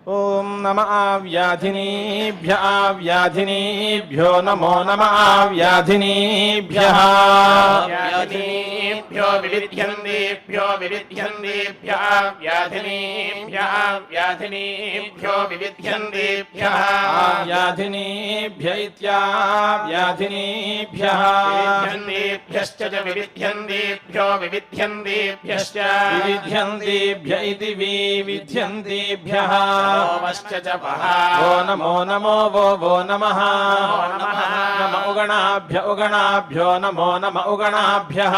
ఓం నమః వ్యాధినీభ్యో నమో నమః వ్యాధినీభ్యః వివిధ్యందేభ్యో వ్యాధినీభ్యో వివిధ్యందేభ్యః వ్యాధినీభ్య ఇత్యావ్యాధినీభ్యః వివిధ్యందేభ్యశ్చ వివిధ్యందేభ్యో వివిధ్యందేభ్యశ్చ వివిధ్యందేభ్య ఇతి వివిధ్యందేభ్యః ఓ నమో నమో వో నమః నమ ఉగణాభ్యో నమో నమ ఉగణాభ్యః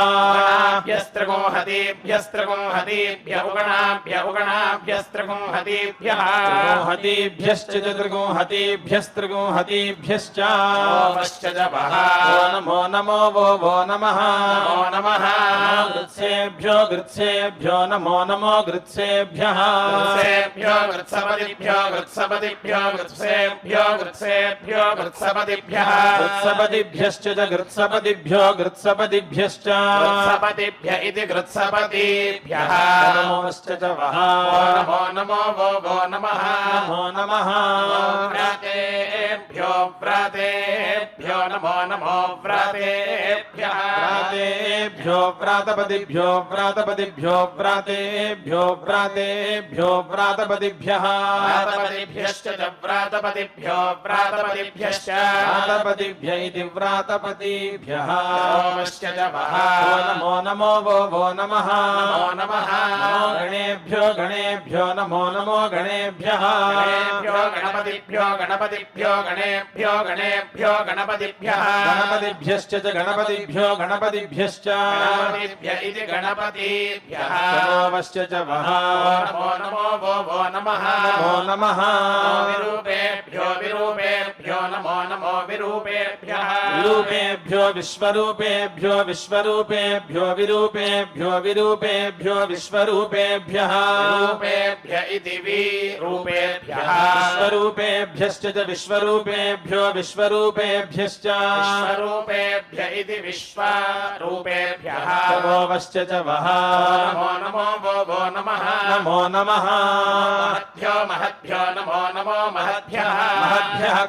త్రిగుంహతేభ్య ఉగణాభ్యస్త్రిగుంహతేభ్యః త్రిగుంహతీభ్యశ్చ నమో నమో వో నమః గృత్సేభ్యో నమో నమో గృత్సేభ్యః గృత్సపదిభ్యో గృత్సపదిభ్యశ్చ గృత్సపదిభ్య ఇది గృత్సపతిభ్యః నమో నమో వో నమః వ్రాతేభ్యో నమో వ్రాతేభ్యః వ్రాతపదిభ్యో వ్రాతపదిభ్యః వ్రాతపతిభ్యశ్చ వ్రాతపతిభ్యశ్చ వ్రాతపతిభ్య ఇతి వ్రాతపతిభ్యః నమో నమో వో నమః గణేభ్యో నమో నమో గణేభ్యః గణపతిభ్యో గణపతిభ్యశ్చ గణపతిభ్యశ్చ ఇది గణపతిభ్యః నమో నమో వో నమః విరూపేభ్యో నమో విరూపేభ్యః విశ్వరూపేభ్యో విశ్వరూపేభ్యః విరూపేభ్య ఇది విరూపేభ్యః విశ్వరూపేభ్యశ్చ విశ్వరూపేభ్యో విశ్వరూపేభ్యశ్చ ఇది విశ్వరూపేభ్యః నమో నమః మహద్భ్యో నమో మహద్భ్యః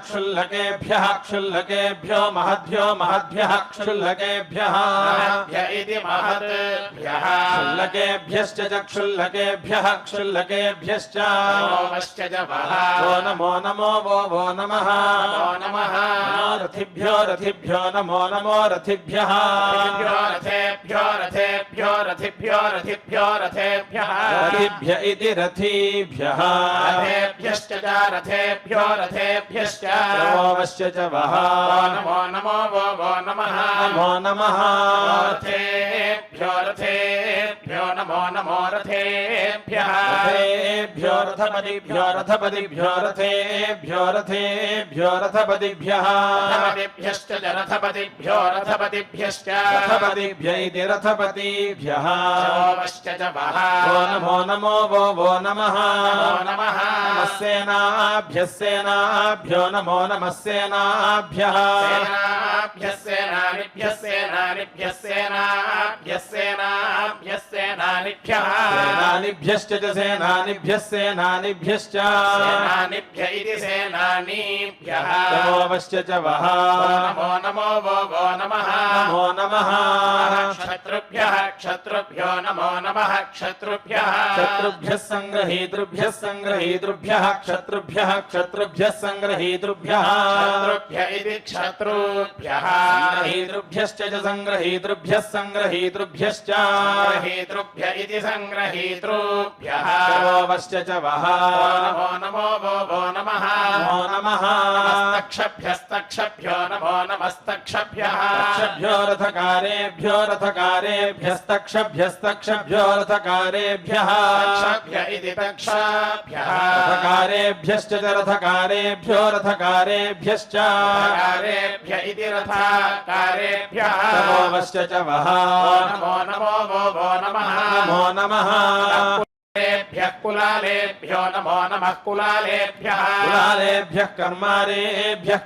క్షుల్లకేభ్యో మహద్భ్యः క్షుల్లకేభ్యः ఇది మహద్భ్యః క్షుల్లకేభ్యశ్చ క్షుల్లకేభ్యశ్చ నమో వో నమః రథిభ్యో నమో రథిభ్యः రథిభ్య ఇతి రథిభ్యः రథేభ్యశ్చ నమో నమః రథేభ్యో నమో రథేభ్యః రథపతిభ్యో రథపతిభ్యः రథపతిభ్యశ్చ రథపతిభ్యశ్చ రథపతిభ్య ఇతి రథపతిభ్యः నమో వో నమః సేనాభ్యో నమో నమః సేనాభ్యः సేనానిభ్యశ్చ సేనానిభ్యశ్చ ఇది సేనానీభ్యః నమో నమః క్షత్రుభ్యో నమో నమః క్షత్రుభ్యः సంగ్రహీతృభ్యः క్షత్రుభ్యः సంగ్రహీతృభ్యः ఇది క్షత్రుభ్యः సంగ్రహీతృభ్యశ్చ సంగ్రహీతృభ్యశ్చ ఇది సంగ్రహీతృభ్యः నమో నమః తక్షభ్యో నమో నమస్తక్షభ్యः రథకారేభ్యో రథకారేభ్యः ఇది తక్షభ్యः రథకారేభ్యశ్చ రథకారేభ్యశ్చ ఇది రథకారేభ్యः నమో నమః కులాలేభ్యో నమో నమః కులాలేభ్యः కర్మారేభ్యः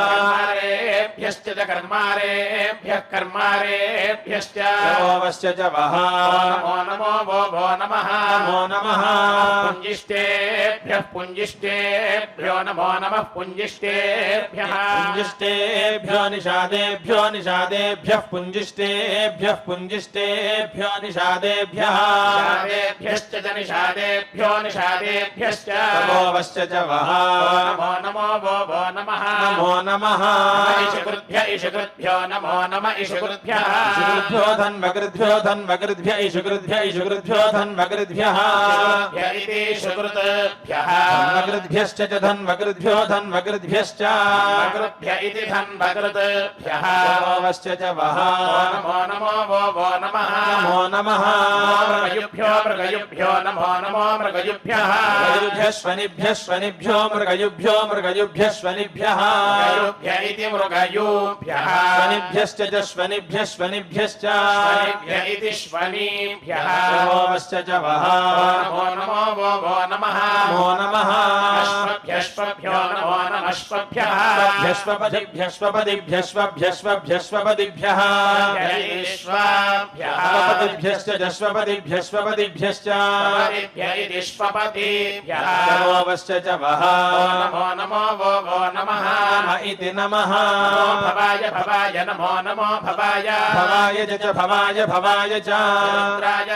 కర్మారేభ్యశ్చ కర్మారేభ్యశ్చ నమో पुञ्जिष्टेभ्यः पुञ्जिष्टेभ्यो नमो नमः पुञ्जिष्टेभ्यः पुञ्जिष्टेभ्यो निषादेभ्यो निषादेभ्यः पुञ्जिष्टेभ्यः पुञ्जिष्टेभ्यो निषादेभ्यः निषादेभ्यश्च च निषादेभ्यो निषादेभ्यश्च तमोवश्च च वः नमो नमो वो नमः नमो नमः इषुकृभ्यो नमो नम इषुकृभ्यः इषुकृभ्यो धन्वकृभ्यो धन्वकृभ्य इषुकृभ्य इषुकृभ्यो धन्वकृभ्यः इति इषुकृभ्यः धन्वकृभ्यश्च च धन्वकृभ्यो धन्वकृभ्यश्च वकृभ्य इति धन्वकृभ्यः तमोवश्च च वः नमो नमो वो नमः नमो नमः मृगयुभ्यो नमो नमो मृगयुभ्यः मृगयुभ्यः स्वनिभ्यो मृगयुभ्यो मृगयुभ्यः स्वनिभ्यः मृगयुभ्य इति मृगयुभ्यः स्वनिभ्यश्च च स्वनिभ्यः स्वनिभ्यश्च स्वनिभ्य इति श्वनिभ्यः तमोवश्च च वः नमो नमो वो नमः नमो नमः अश्वभ्यश्वभ्यो नमो नमः अश्वभ्यः स्वपदिभ्यस्वपदिभ्यस्वभ्यस्वपदिभ्यः स्वपदिभ्यश्च च स्वपदिभ्यस्वपदिभ्यश्च इति श्वपतिभ्यः तमोवश्च च वः नमो नमो वो नमः नम इति नमः भवाय भवाय नमो नमो भवाय भवाय च भवाय भवाय च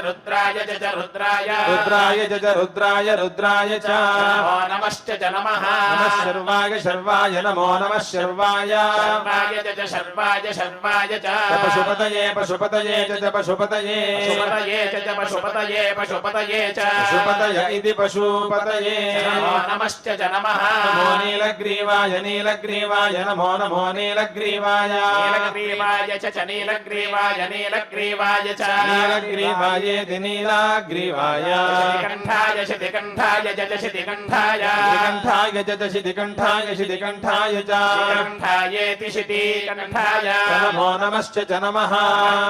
रुद्राय च रुद्राय रुद्राय च रुद्राय रुद्राय च नमो नमश्च च नमः नमः शर्वाय शर्वाय नमो नमः शर्वाय शर्वाय च शर्वाय शर्वाय च पशुपतये पशुपतये च पशुपतये पशुपतये च पशुपतये पशुपतये च पशुपतय इति पशुपतये नमो नमश्च च नमः नमो नीलग्रीवाय नीलग्रीवाय नमो नमो नीलग्रीवाय नीलग्रीवाय च नीलग्रीवाय नीलग्रीवाय च नीलग्रीवायेति नीलाग्रीवाय शितिकण्ठाय शितिकण्ठाय च शितिकण्ठाय शितिकण्ठाय च शितिकण्ठाय शितिकण्ठाय च शितिकण्ठायेति शितिकण्ठाय नमो नमश्च च नमः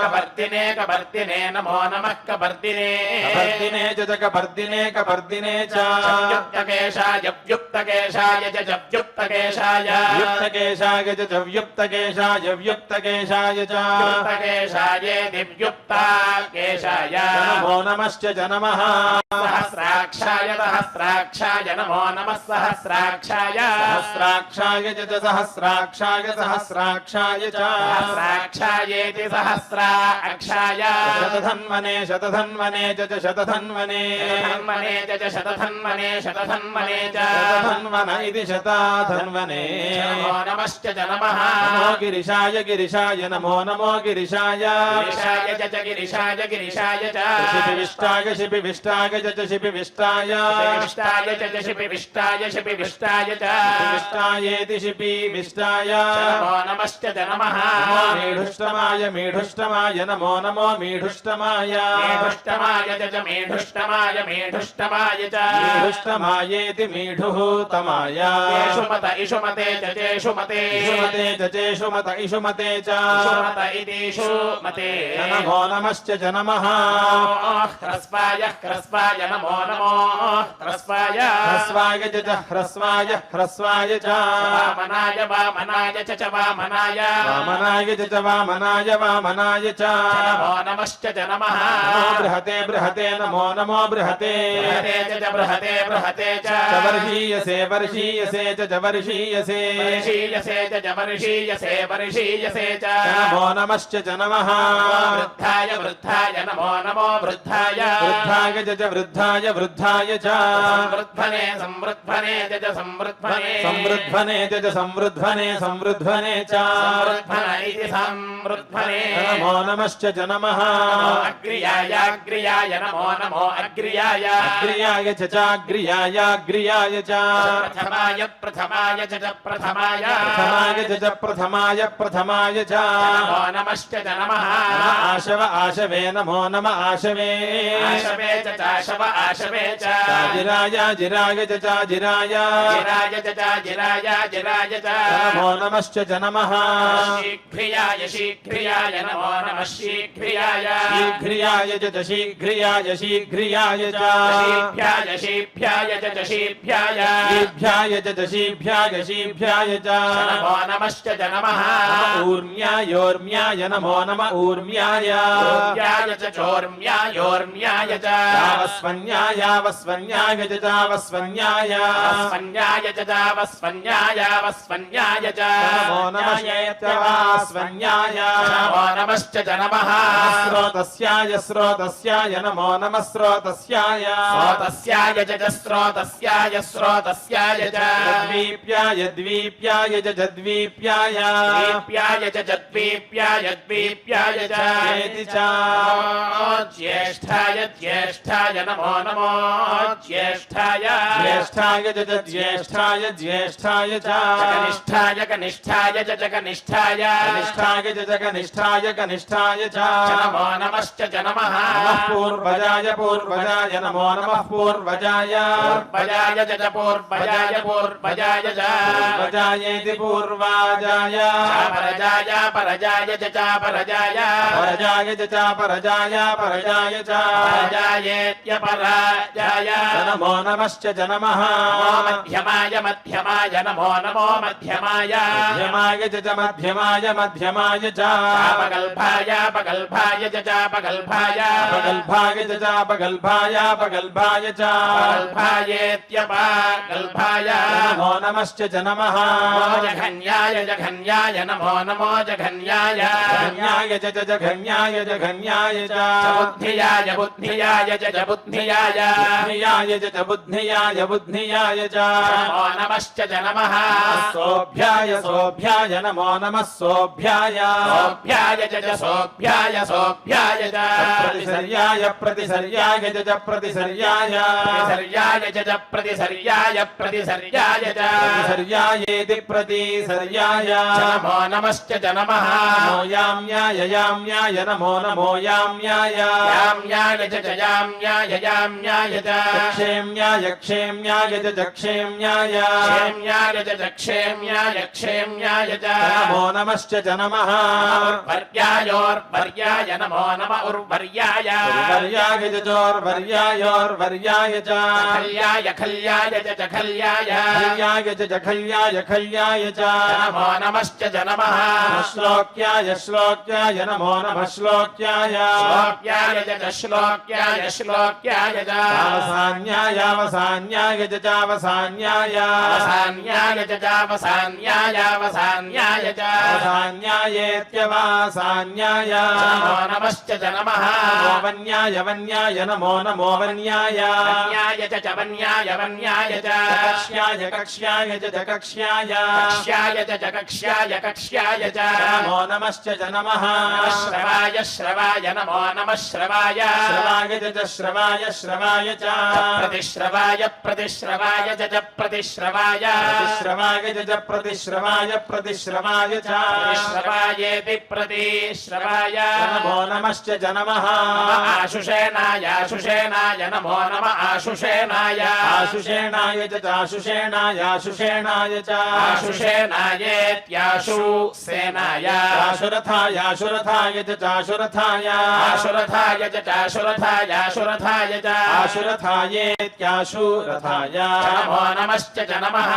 कपर्दिने कपर्दिने नमो नमः कपर्दिने कपर्दिने च कपर्दिने कपर्दिने च युक्तकेशाय युक्तकेशाय च युक्तकेशाय युक्तकेशाय च व्युक्तकेशाय व्युक्तकेशाय च युक्तकेशाय दिव्युक्ता केशाय नमो नमश्च च नमः सहस्राक्षाय सहस्राक्षाय नमो नमः सहस्राक्षाय सहस्राक्षाय च सहस्राक्षाय सहस्राक्षाय च सहस्राक्षायेति सहस्राक्षाय शतधन्वने शतधन्वने च शतधन्वने शतधन्वने च शतधन्वने शतधन्वने च शतधन्वन इति शताधन्वने नमो नमश्च च नमः नमो गिरिशाय गिरिशाय नमो नमो गिरिशाय गिरिशाय च गिरिशाय गिरिशाय च शिपिविष्टाय शिपिविष्टाय च शिपिविष्टाय शिपिविष्टाय च शिपिविष्टाय शिपिविष्टाय च शिपिविष्टायेति शिपिविष्टाय नमो नमश्च च नमः नमो मीढुष्टमाय मीढुष्टमाय नमो नमो मीढुष्टमाय मेढुष्टमाय च मेढुष्टमाय मेढुष्टमाय च मीढुष्टमायेति मीढुः तमाय येषुमत इषुमते च चेषुमते इषुमते च चेषुमत इषुमते च इषुमत इतीषुमते नमो नमश्च च नमः ह्रस्वाय ह्रस्वाय नमो नमो ह्रस्वाय ह्रस्वाय च ह्रस्वाय ह्रस्वाय च वामनाय वामनाय च वामनाय वामनाय च वामनाय वामनाय च नमो नमश्च च नमः नमो बृहते बृहते नमो नमो बृहते बृहते च बृहते बृहते च वर्षीयसे वर्षीयसे च वर्षीयसे वर्षीयसे च वर्षीयसे वर्षीयसे च नमो नमश्च च नमः वृद्धाय वृद्धाय नमो नमो वृद्धाय वृद्धाय च वृद्धाय वृद्धाय च संवृद्धने संवृद्धने च संवृद्धने संवृद्धने च संवृद्धने संवृद्धने च संवृद्धन इति संवृद्धने नमो नमश्च च नमः अग्र्याय अग्र्याय नमो नमो अग्र्याय अग्र्याय च चाग्र्याय अग्र्याय च प्रथमाय प्रथमाय च प्रथमाय प्रथमाय च प्रथमाय प्रथमाय च नमो नमश्च च नमः आशव आशवे नमो नम आशवे आशवे च चाशव आशवे च जिराय जिराय च जिराय जिराय च जिराय जिराय च नमो नमश्च च नमः शीघ्रियाय शीघ्रियाय नमो नमः शीघ्रियाय शीघ्रियाय च शीघ्रियाय शीघ्रियाय च शीभ्याय शीभ्याय च शीभ्याय शीभ्याय च शीभ्याय शीभ्याय च नमो नमश्च च नमः ऊर्म्यायोर्म्याय नमो नम ऊर्म्याय ऊर्म्याय च चोर्म्यायोर्म्याय च वस्वन्याय वस्वन्याय जजावस्वन्याय वस्वन्याय जजावस्वन्याय वस्वन्याय च नमो नमस्येत्यवास्वन्याय नमो नमश्च च नमः स्रोतस्याय स्रोतस्याय नमो नमः स्रोतस्याय स्रोतस्याय च स्रोतस्याय स्रोतस्याय च द्वीप्याय द्वीप्याय जद्वीप्याय द्वीप्याय च द्वीप्याय द्वीप्याय च चेति च ज्येष्ठाय ज्येष्ठाय नमो नमो ज्येष्ठाय ज्येष्ठाय ज्येष्ठाय ज्येष्ठाय च कनिष्ठाय कनिष्ठाय च कनिष्ठाय कनिष्ठाय कनिष्ठाय कनिष्ठाय च नमो नमश्च च नमः नमः पूर्वजाय पूर्वजाय नमो नमः पूर्वजाय पूर्वजाय च पूर्वजाय पूर्वजाय च पूर्वजायेति पूर्वाजाय परजाय परजाय च परजाय परजाय च परजाय परजाय च परजायेत्यपराजाय नमो नमश्च च नमः मध्यमाय मध्यमाय नमो नमो मध्यमाय मध्यमाय च मध्यमाय मध्यमाय च पगल्भाय पगल्भाय च पगल्भाय पगल्भाय च पगल्भाय पगल्भाय च पगल्भायेत्यपगल्भाय नमो नमश्च च नमः जघन्याय जघन्याय नमो नमो जघन्याय जघन्याय च जघन्याय जघन्याय च बुद्धियाय बुद्धियाय च बुद्धियाय बुद्धियाय च बुद्धियाय बुद्धियाय च नमो नमश्च च नमः सोभ्याय सोभ्याय नमो नमः सोभ्याय सोभ्याय च सोभ्याय सोभ्याय च प्रतिसर्याय प्रतिसर्याय च प्रतिसर्याय प्रतिसर्याय च प्रतिसर्याय प्रतिसर्याय च प्रतिसर्यायेति प्रतिसर्याय नमो नमश्च च नमः नमो याम्याय याम्याय नमो नमो याम्याय याम्याय च याम्याय याम्याय च क्षेम्याय क्षेम्याय च क्षेम्याय क्षेम्याय च क्षेम्याय क्षेम्याय च नमो नमश्च च नमः वर्यायोर्वर्याय नमो नम उर्वर्याय वर्याय च चोर्वर्यायोर्वर्याय च खल्याय खल्याय च खल्याय खल्याय च खल्याय खल्याय च नमो नमश्च च नमः श्लोक्याय श्लोक्याय नमो नमः श्लोक्याय श्लोक्याय च श्लोक्याय श्लोक्याय च अवसान्याय अवसान्याय च अवसान्याय अवसान्याय च अवसान्याय अवसान्याय च अवसान्यायेत्यवासान्याय नमो नमश्च च नमः वन्याय वन्याय नमो नमो वन्याय वन्याय च वन्याय वन्याय च कक्ष्याय कक्ष्याय च कक्ष्याय कक्ष्याय च कक्ष्याय कक्ष्याय च नमो नमश्च च नमः श्रवाय श्रवाय नमो नमः श्रवाय श्रवाय च श्रवाय श्रवाय च प्रतिश्रवाय प्रतिश्रवाय च प्रतिश्रवाय श्रवाय च प्रतिश्रवाय प्रतिश्रवाय च प्रतिश्रवायेति प्रतिश्रवाय नमो नमश्च च नमः आशुषेणाय आशुषेणाय नमो नमः आशुषेणाय आशुषेणाय च आशुषेणाय आशुषेणाय च आशुषेणायेत्याशु सेनाय आशुरथाय आशुरथाय च आशुरथाय आशुरथाय च आशुरथाय आशुरथाय च आशुरथायेत्याशुरथाय नमो नमश्च च नमः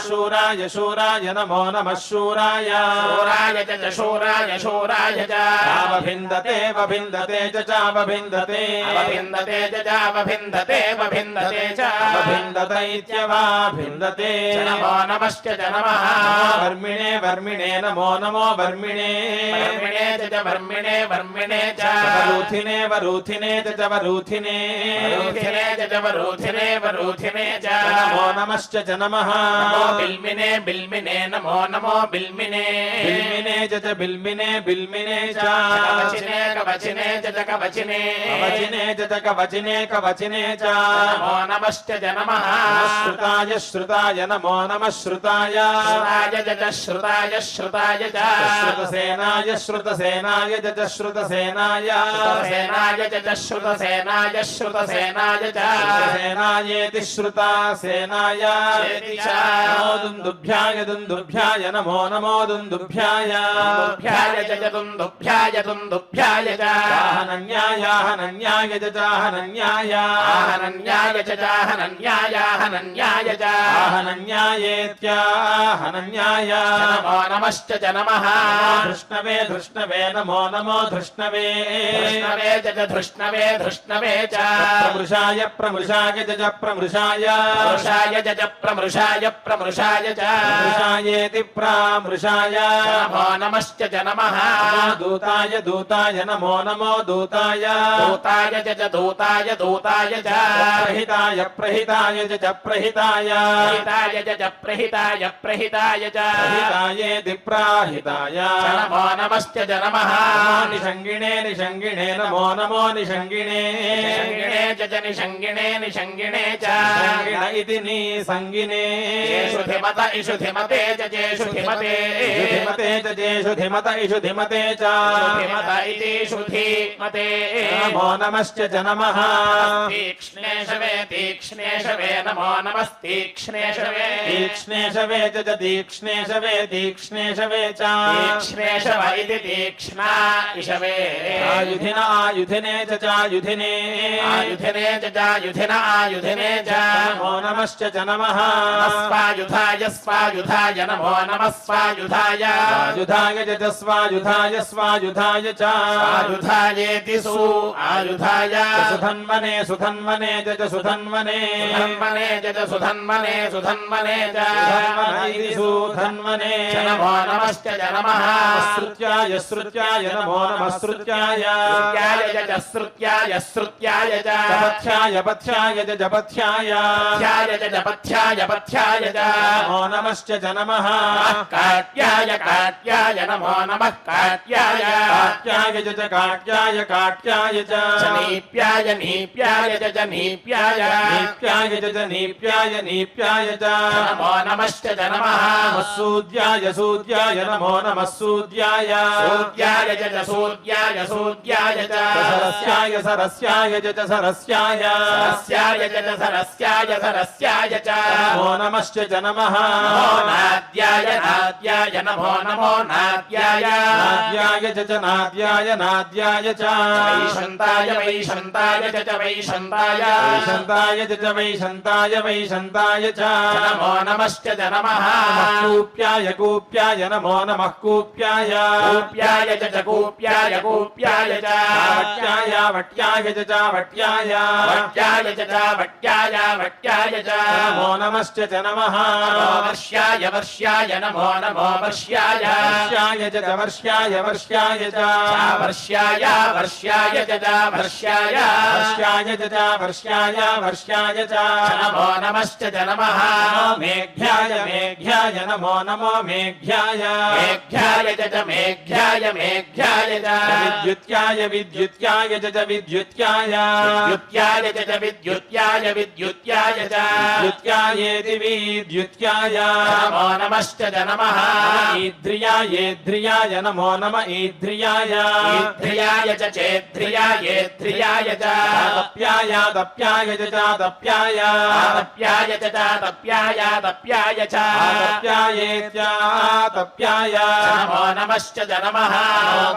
शूराय शूराय नमो नमः शूराय शूराय च शूराय शूराय च चावभिन्दते वभिन्दते च चावभिन्दते अवभिन्दते च अवभिन्दते वभिन्दते च वभिन्दत इत्यवाभिन्दते नमो नमश्च च नमः वर्मिणे वर्मिणे नमो नमो वर्मिणे वर्मिणे च वर्मिणे वर्मिणे च वरूथिने वरूथिने च वरूथिने वरूथिने च वरूथिने वरूथिने च नमो नमश्च च नमः नमो बिल्मिने बिल्मिने नमो नमो बिल्मिने बिल्मिने च बिल्मिने बिल्मिने च कवचिने कवचिने च कवचिने कवचिने च कवचिने कवचिने च नमो नमश्च च नमः श्रुताय श्रुताय नमो नमः श्रुताय श्रुताय च श्रुताय श्रुताय च श्रुतसेनाय श्रुतसेनाय च श्रुतसेनाय श्रुतसेनाय च श्रुतसेनाय श्रुतसेनाय च श्रुतसेनायेति श्रुता सेनाय नमो दुन्दुभ्याय दुन्दुभ्याय नमो नमो दुन्दुभ्याय दुन्दुभ्याय च दुन्दुभ्याय दुन्दुभ्याय च आहनन्याय आहनन्याय च आहनन्याय आहनन्याय च आहनन्याय आहनन्याय च आहनन्यायेत्याहनन्याय नमो नमश्च च नमः धृष्णवे धृष्णवे नमो नमो धृष्णवे धृष्णवे च धृष्णवे धृष्णवे च ప్రమృషాయ ప్రమృషాయ జ ప్రమృషాయ ప్రమృషాయ జ ప్రమృషాయ ప్రమృషాయ చ ప్రమృషాయేతి ప్రామృషాయ నమో నమశ్చ జ నమః దూతాయ దూతాయ నమో నమో దూతాయ దూతాయ జ దూతాయ దూతాయ చ ప్రహితాయ ప్రహితాయ జ ప్రహితాయ ప్రహితాయ జ ప్రహితాయ ప్రహితాయ చ ప్రహితాయేతి ప్రాహితాయ నమో నమశ్చ జ నమః నిషంగిణే నిషంగిణే నమో నమో నిషంగిణే నిషంగిణే చ నిషంగిణే నిషంగిణే చ సంగిణ ఇతి నీ సంగినే యేషుధిమత ఇషుధిమతే చ జేషుధిమతే ధిమతే చ జేషుధిమత ఇషుధిమతే చ ధిమత ఇతి షుధిమతే నమో నమశ్చ జ నమః తీక్ష్ణేషవే తీక్ష్ణేషవే నమో నమస్తీక్ష్ణేషవే తీక్ష్ణేషవే చ తీక్ష్ణేషవే తీక్ష్ణేషవే చ తీక్ష్ణేషవ ఇది తీక్ష్ణా ఇషవే ఆయుధిన ఆయుధినే చ చాయుధినే ఆయుధినే చ జాయుధిన ఆయుధినే చ నమో నమశ్చ జ నమః స్వాయుధాయ స్వాయుధాయ నమో నమః స్వాయుధాయ స్వాయుధాయ చ స్వాయుధాయ స్వాయుధాయ చ స్వాయుధాయేతి సు ఆయుధాయ సుధన్వనే సుధన్వనే చ సుధన్వనే సుధన్మనే చ సుధన్మనే సుధన్మనే చ సుధన్వన ఇతి సుధన్వనే నమో నమశ్చ జ నమః శ్రుత్యాయ శ్రుత్యాయ నమో నమః శ్రుత్యాయ శ్రుత్యాయ చ శ్రుత్యాయ శ్రుత్యాయ చ పథ్యాయ పథ్యాయ చ పథ్యాయ పథ్యాయ చ పథ్యాయ పథ్యాయ చ నమో నమశ్చ జ నమః కాట్యాయ కాట్యాయ నమో నమః కాట్యాయ కాట్యాయ చ కాట్యాయ కాట్యాయ చ నీప్యాయ నీప్యాయ చ నీప్యాయ నీప్యాయ చ నీప్యాయ నీప్యాయ చ నమో నమశ్చ జ నమః సూద్యాయ సూద్యాయ నమో నమః సూద్యాయ సూద్యాయ చ సూద్యాయ సూద్యాయ చ సరస్యాయ సరస్యాయ చ సరస్యాయ సరస్యాయ చ సరస్యాయ సరస్యాయ చ నమో నమశ్చ జ నమః నమో నాద్యాయ నాద్యాయ నమో నమో నాద్యాయ నాద్యాయ చ నాద్యాయ నాద్యాయ చ వైశంతాయ వైశంతాయ చ వైశంతాయ వైశంతాయ చ వైశంతాయ వైశంతాయ చ నమో నమశ్చ జ నమః కూప్యాయ కూప్యాయ నమో నమః కూప్యాయ కూప్యాయ చ కూప్యాయ కూప్యాయ చ వట్యాయ వట్యాయ చ వట్యాయ వట్యాయ చ వట్యాయ వట్యాయ చ నమో నమశ్చ జ నమః నమో వర్ష్యాయ వర్ష్యాయ నమో నమో వర్ష్యాయ వర్ష్యాయ చ వర్ష్యాయ వర్ష్యాయ చ వర్ష్యాయ వర్ష్యాయ చ వర్ష్యాయ వర్ష్యాయ చ వర్ష్యాయ వర్ష్యాయ చ నమో నమశ్చ జ నమః మేఘ్యాయ మేఘ్యాయ నమో నమో మేఘ్యాయ మేఘ్యాయ చ మేఘ్యాయ మేఘ్యాయ చ విద్యుత్యాయ విద్యుత్యాయ చ విద్యుత్యాయ విద్యుత్యాయ చ విద్యుత్యాయ విద్యుత్యాయ చ విద్యుత్యాయేతి విద్యుత్యాయ నమో నమశ్చ జ నమః ఈద్రియాయేద్రియాయ నమో నమ ఈద్రియాయ ఈధ్రియాయ చ చేధ్రియాయేధ్రియాయ చ తప్యాయ తప్యాయ చ తప్యాయ తప్యాయ చ తప్యాయ తప్యాయ చ తప్యాయేత్యా తప్యాయ నమో నమశ్చ జ నమః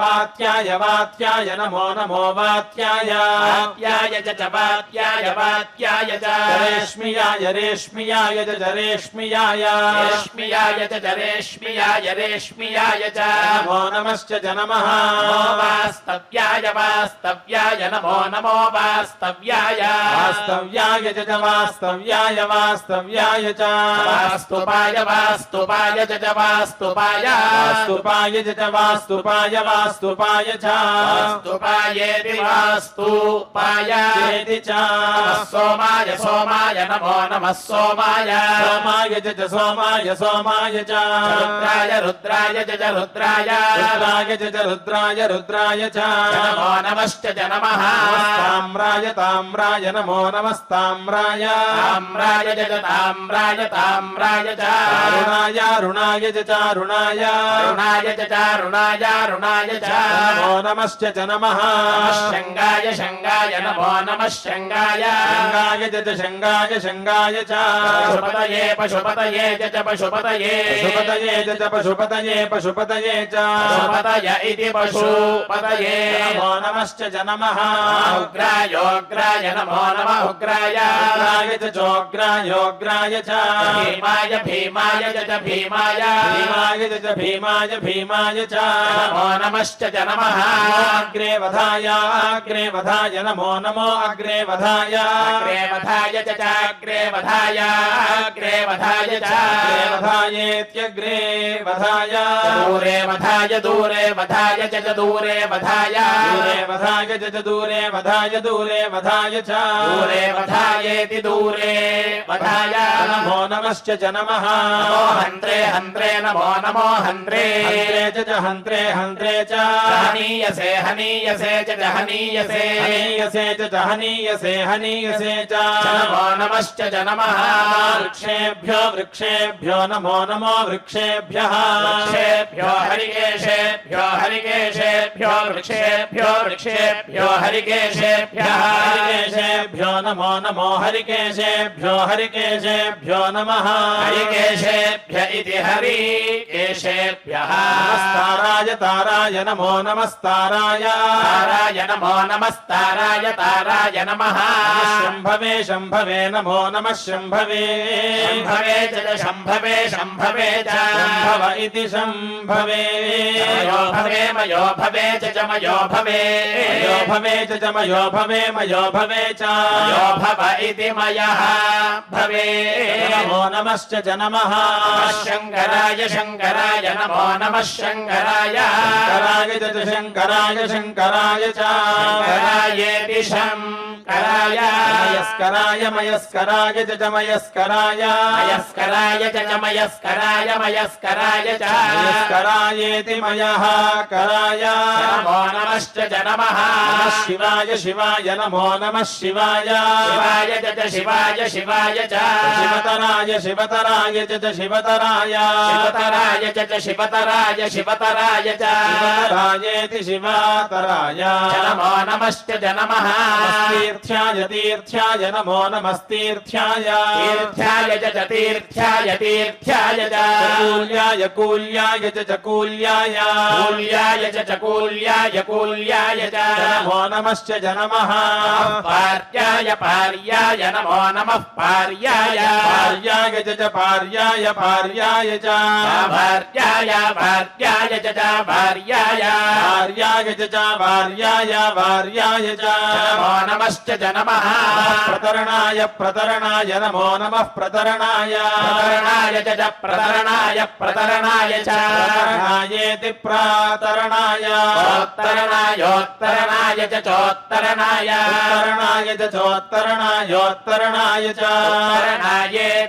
వాత్యాయ వాత్యాయ నమో నమో వాత్యాయ వాత్యాయ చ వాత్యాయ వాత్యాయ చ రేష్మియాయ రేష్మియాయ చ రేష్మియాయ రేష్మియాయ చ రేష్మియాయ రేష్మియాయ చ నమో నమశ్చ జ నమః నమో వాస్తవ్యాయ వాస్తవ్యాయ నమో నమో వాస్తవ్యాయ వాస్తవ్యాయ చ వాస్తవ్యాయ వాస్తవ్యాయ చ వాస్తుపాయ వాస్తుపాయ చ వాస్తుపాయ వాస్తుపాయ చ వాస్తుపాయ వాస్తుపాయ చ వాస్తుపాయేతి వాస్తుపాయ చేతి చ సోమాయ సోమాయ నమో నమః సోమాయ సోమాయ చ సోమాయ సోమాయ చ రుద్రాయ రుద్రాయ చ రుద్రాయ రుద్రాయ చ రుద్రాయ రుద్రాయ చ నమో నమశ్చ జ నమః తామ్రాయ తామ్రాయ నమో నమస్తామ్రాయ తామ్రాయ చ తామ్రాయ తామ్రాయ చ రుణాయ రుణాయ చ రుణాయ రుణాయ చ రుణాయ రుణాయ చ నమో నమశ్చ జ నమః శంగాయ శంగాయ నమో నమః శంగాయ శంగాయ చ శంగాయ శంగాయ చ పశుపతయే పశుపతయే చ పశుపతయే పశుపతయే చ పశుపతయే పశుపతయే చ పశుపతయ ఇతి పశుపతయే నమో నమశ్చ జ నమః ఉగ్రాయోగ్రాయ నమో నమః ఉగ్రాయ ఉగ్రాయ చ చోగ్రాయోగ్రాయ చ భీమాయ భీమాయ చ భీమాయ భీమాయ చ భీమాయ భీమాయ చ నమో నమశ్చ జ నమః అగ్రే వధాయ నమో నమో अग्रे वधाय अग्रे वधाय च चाग्रे वधाय अग्रे वधाय च अग्रे वधायेत्यग्रे वधाय दूरे वधाय दूरे वधाय च दूरे वधाय दूरे वधाय च दूरे वधाय दूरे वधाय च दूरे वधायेति दूरे वधाय नमो नमश्च च नमः नमो हन्त्रे हन्त्रे नमो नमो हन्त्रे हन्त्रे च हन्त्रे हन्त्रे च हनीयसे हनीयसे च हनीयसे हनीयसे च हनीयसे हनीयसे च नमो नमश्च च नमः वृक्षेभ्यो वृक्षेभ्यो नमो नमो वृक्षेभ्यः वृक्षेभ्यो हरिकेशेभ्यो हरिकेशेभ्यो वृक्षेभ्यो वृक्षेभ्यो हरिकेशेभ्यः हरिकेशेभ्यो नमो नमो हरिकेशेभ्यो हरिकेशेभ्यो नमः हरिकेशेभ्य इति हरिकेशेभ्यः नमस्ताराय ताराय नमो नमस्ताराय ताराय नमो नमस्ताराय ताराय नमः शम्भवे शम्भवे नमो नमः शम्भवे शम्भवे च शम्भवे शम्भवे च शम्भव इति शम्भवे मयो भवे मयो भवे च मयो भवे मयो भवे च मयो भवे मयो भवे च मयो भव इति मयः भवे नमो नमश्च च नमः शङ्कराय शङ्कराय नमो नमः शङ्कराय शङ्कराय च शङ्कराय शङ्कराय च शङ्करायेति शङ्कराय मयस्कराय मयस्कराय च मयस्कराय मयस्कराय च मयस्कराय मयस्कराय च मयस्करायेति मयः कराय नमो नमश्च च नमः नमः शिवाय शिवाय नमो नमः शिवाय शिवाय च शिवाय शिवाय च शिवतराय शिवतराय च शिवतराय शिवतराय च शिवतराय शिवतराय च शिवतरायेति शिवतराय नमो नमश्च च नमः तीर्थ्याय तीर्थ्याय नमो नमस्तीर्थ्याय तीर्थ्याय च तीर्थ्याय तीर्थ्याय च कूल्याय कूल्याय च कूल्याय कूल्याय च कूल्याय कूल्याय च नमो नमश्च च नमः पार्याय पार्याय नमो नमः पार्याय पार्याय च पार्याय पार्याय च भार्याय भार्याय च भार्याय भार्याय च भार्याय भार्याय च नमो नमश्च च नमः प्रतरणाय प्रतरणाय नमो नमः प्रतरणाय प्रतरणाय च प्रतरणाय प्रतरणाय च प्रतरणायेति प्रातरणाय चोत्तरणायोत्तरणाय च चोत्तरणाय उत्तरणाय च चोत्तरणायोत्तरणाय च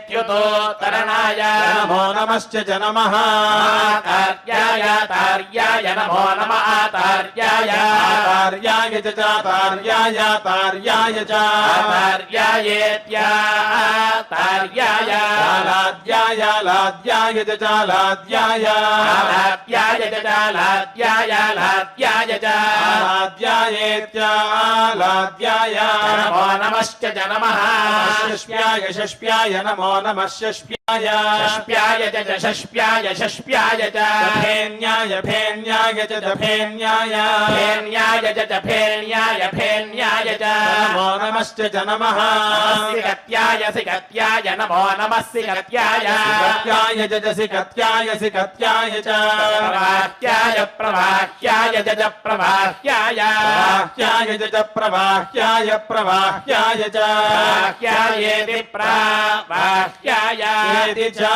उत्तरणायेत्युतोत्तरणाय नमो नमश्च च नमः आतार्याय तार्याय नमो नमः आतार्याय तार्याय च तार्याय तार्याय च आतार्यायेत्यातार्याय लाद्याय लाद्याय च लाद्याय लाद्याय च लाद्याय लाद्याय च लाद्यायेत्या लाद्याय नमो नमश्च च नमः शष्प्याय शष्प्याय नमो नमः शष्प्याय शष्प्याय च शष्प्याय शष्प्याय च फेन्याय फेन्याय च फेन्याय फेन्याय च फेन्याय फेन्याय च नमो नमश्च च नमः सिकत्याय सिकत्याय नमो नमः सिकत्याय सिकत्याय च सिकत्याय सिकत्याय च प्रवाह्याय प्रवाह्याय च प्रवाह्याय प्रवाह्याय च प्रवाह्याय प्रवाह्याय च प्रवाह्यायेति प्रवाह्याय इति च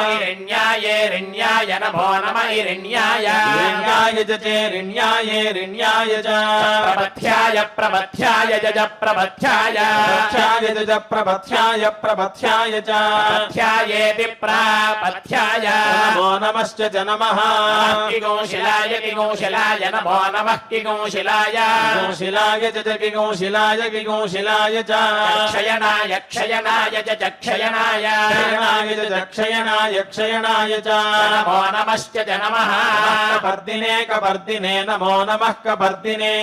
हिरण्याय हिरण्याय नमो नमः हिरण्याय ऋण्याय च ऋण्याय ऋण्याय च प्रबध्याय प्रबध्याय च प्रबध्याय प्रबध्याय च प्रबध्याय प्रबध्याय च प्रबध्यायेति प्रबध्याय नमो नमश्च च नमः किगोशिलाय किगोशिलाय नमो नमः किगोशिलाय किगोशिलाय च किगोशिलाय किगोशिलाय च क्षयनाय क्षयनाय च क्षयनाय क्षयणाय च क्षयणाय क्षयणाय च नमो नमश्च च नमः कपर्दिने कपर्दिने नमो नमः कपर्दिने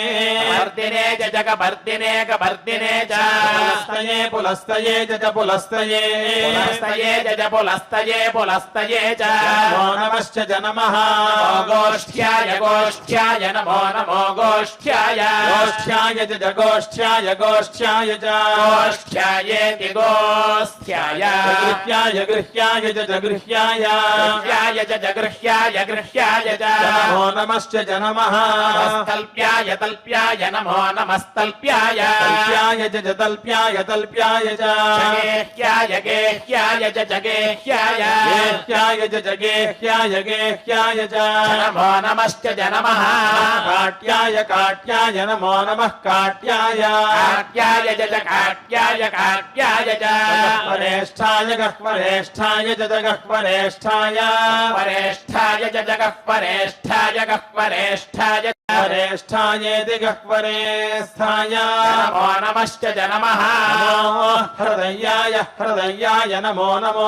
वर्धिने च जगवर्धिने कवर्धिने च पुलस्तये पुलस्तये च पुलस्तये पुलस्तये च पुलस्तये पुलस्तये च नमो नमश्च च नमः गोष्ठ्याय गोष्ठ्याय नमो नमो गोष्ठ्याय गोष्ठ्याय च गोष्ठ्याय गोष्ठ्याय च गोष्ठ्यायेति गोष्ठ्याय कृत्याय गृह्याय च गृह्याय गृह्याय च गृह्याय गृह्याय च नमो नमश्च नमः तल्प्याय तल्प्याय नमो नमस्तल्प्याय तल्प्याय च तल्प्याय तल्प्याय च गेह्याय गेह्याय च गेह्याय गेह्याय च गेह्याय गेह्याय च नमो नमश्च नमः काट्याय काट्याय नमो नमः काट्याय काट्याय च काट्याय काट्याय च वरेष्ठाय गह्वरेष्ठाय च गह्वरेष्ठाय वरेष्ठाय च गह्वरेष्ठाय गह्वरेष्ठाय वरेष्ठायेति गह्वरेष्ठाय नमो नमश्च नमः नमो हृदयाय हृदयाय नमो नमो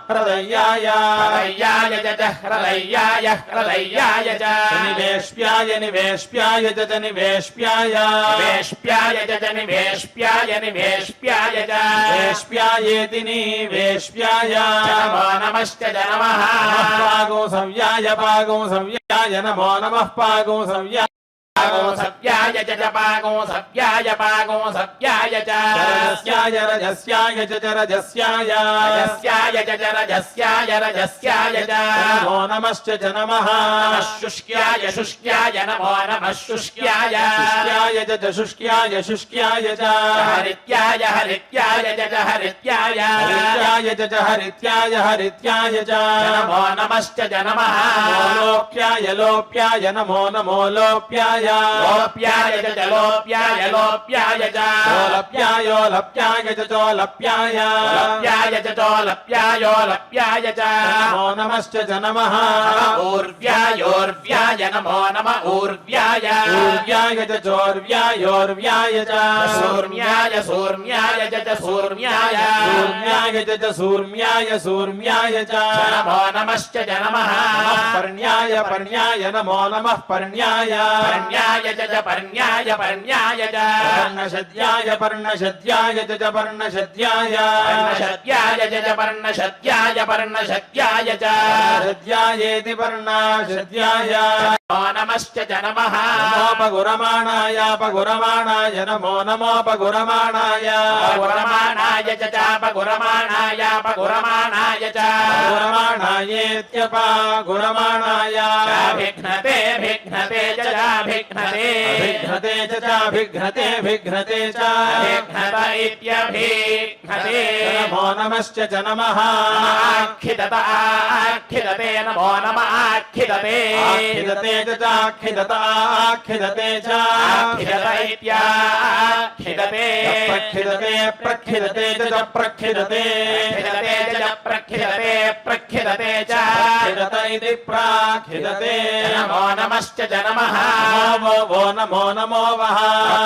हृदयाय हृदयाय च हृदयाय हृदयाय च निवेश्याय निवेश्याय च निवेश्याय निवेश्याय च निवेश्याय निवेश्याय च निवेश्यायेति निवेश्याय नमो नमश्च नमः पागो सव्याय नमो नमः पागो सव्याय पागो सव्याय च पागो सव्याय पागो सव्याय च रजस्याय रजस्याय च रजस्याय रजस्याय च रजस्याय रजस्याय च नमो नमश्च नमः नमः शुष्क्याय शुष्क्याय नमो नमः शुष्क्याय शुष्क्याय च शुष्क्याय शुष्क्याय च हरित्याय हरित्याय च हरित्याय हरित्याय च हरित्याय हरित्याय च नमो नमश्च नमः लोप्याय लोप्याय नमो नमो लोप्याय लोप्याय च लोप्याय लोप्याय च लप्याय लप्याय च लप्याय लोप्याय च लोप्याय लोप्याय च नमो नमश्च नमः ऊर्व्यायोर्व्याय नमो नमः ऊर्व्याय ऊर्व्याय च चोर्व्यायोर्व्याय च सूर्म्याय सूर्म्याय च सूर्म्याय सूर्म्याय च सूर्म्याय सूर्म्याय च नमो नमश्च नमः पर्ण्याय पर्ण्याय नमो नमः पर्ण्याय पर्ण्याय च पर्ण्याय पर्ण्याय च पर्णशद्याय पर्णशद्याय च पर्णशद्याय पर्णशद्याय च पर्णशद्याय पर्णशद्याय च पर्णशद्यायेति पर्णशद्याय नमो नमश्च नमः नमोपगुरमाणाय पगुरमाणाय नमो नमोपगुरमाणाय पगुरमाणाय च पगुरमाणाय पगुरमाणाय च गुरमाणायेत्यपगुरमाणाय भिघ्नते भिघ्नते च भिघ्नते भिघ्नते च भिघ्नते भिघ्नते च भिघ्नत इत्यभिघ्नते नमो नमश्च नमः आखिदत आखिदते नमो नमः आखिदते आखिदते च आखिदत आखिदते च आखिदत इत्याखिदते प्रखिदते प्रखिदते च प्रखिदते प्रखिदते प्रखिदते च प्रखिदत इति प्राखिदते नमो नमश्च नमः वो नमो नमो वः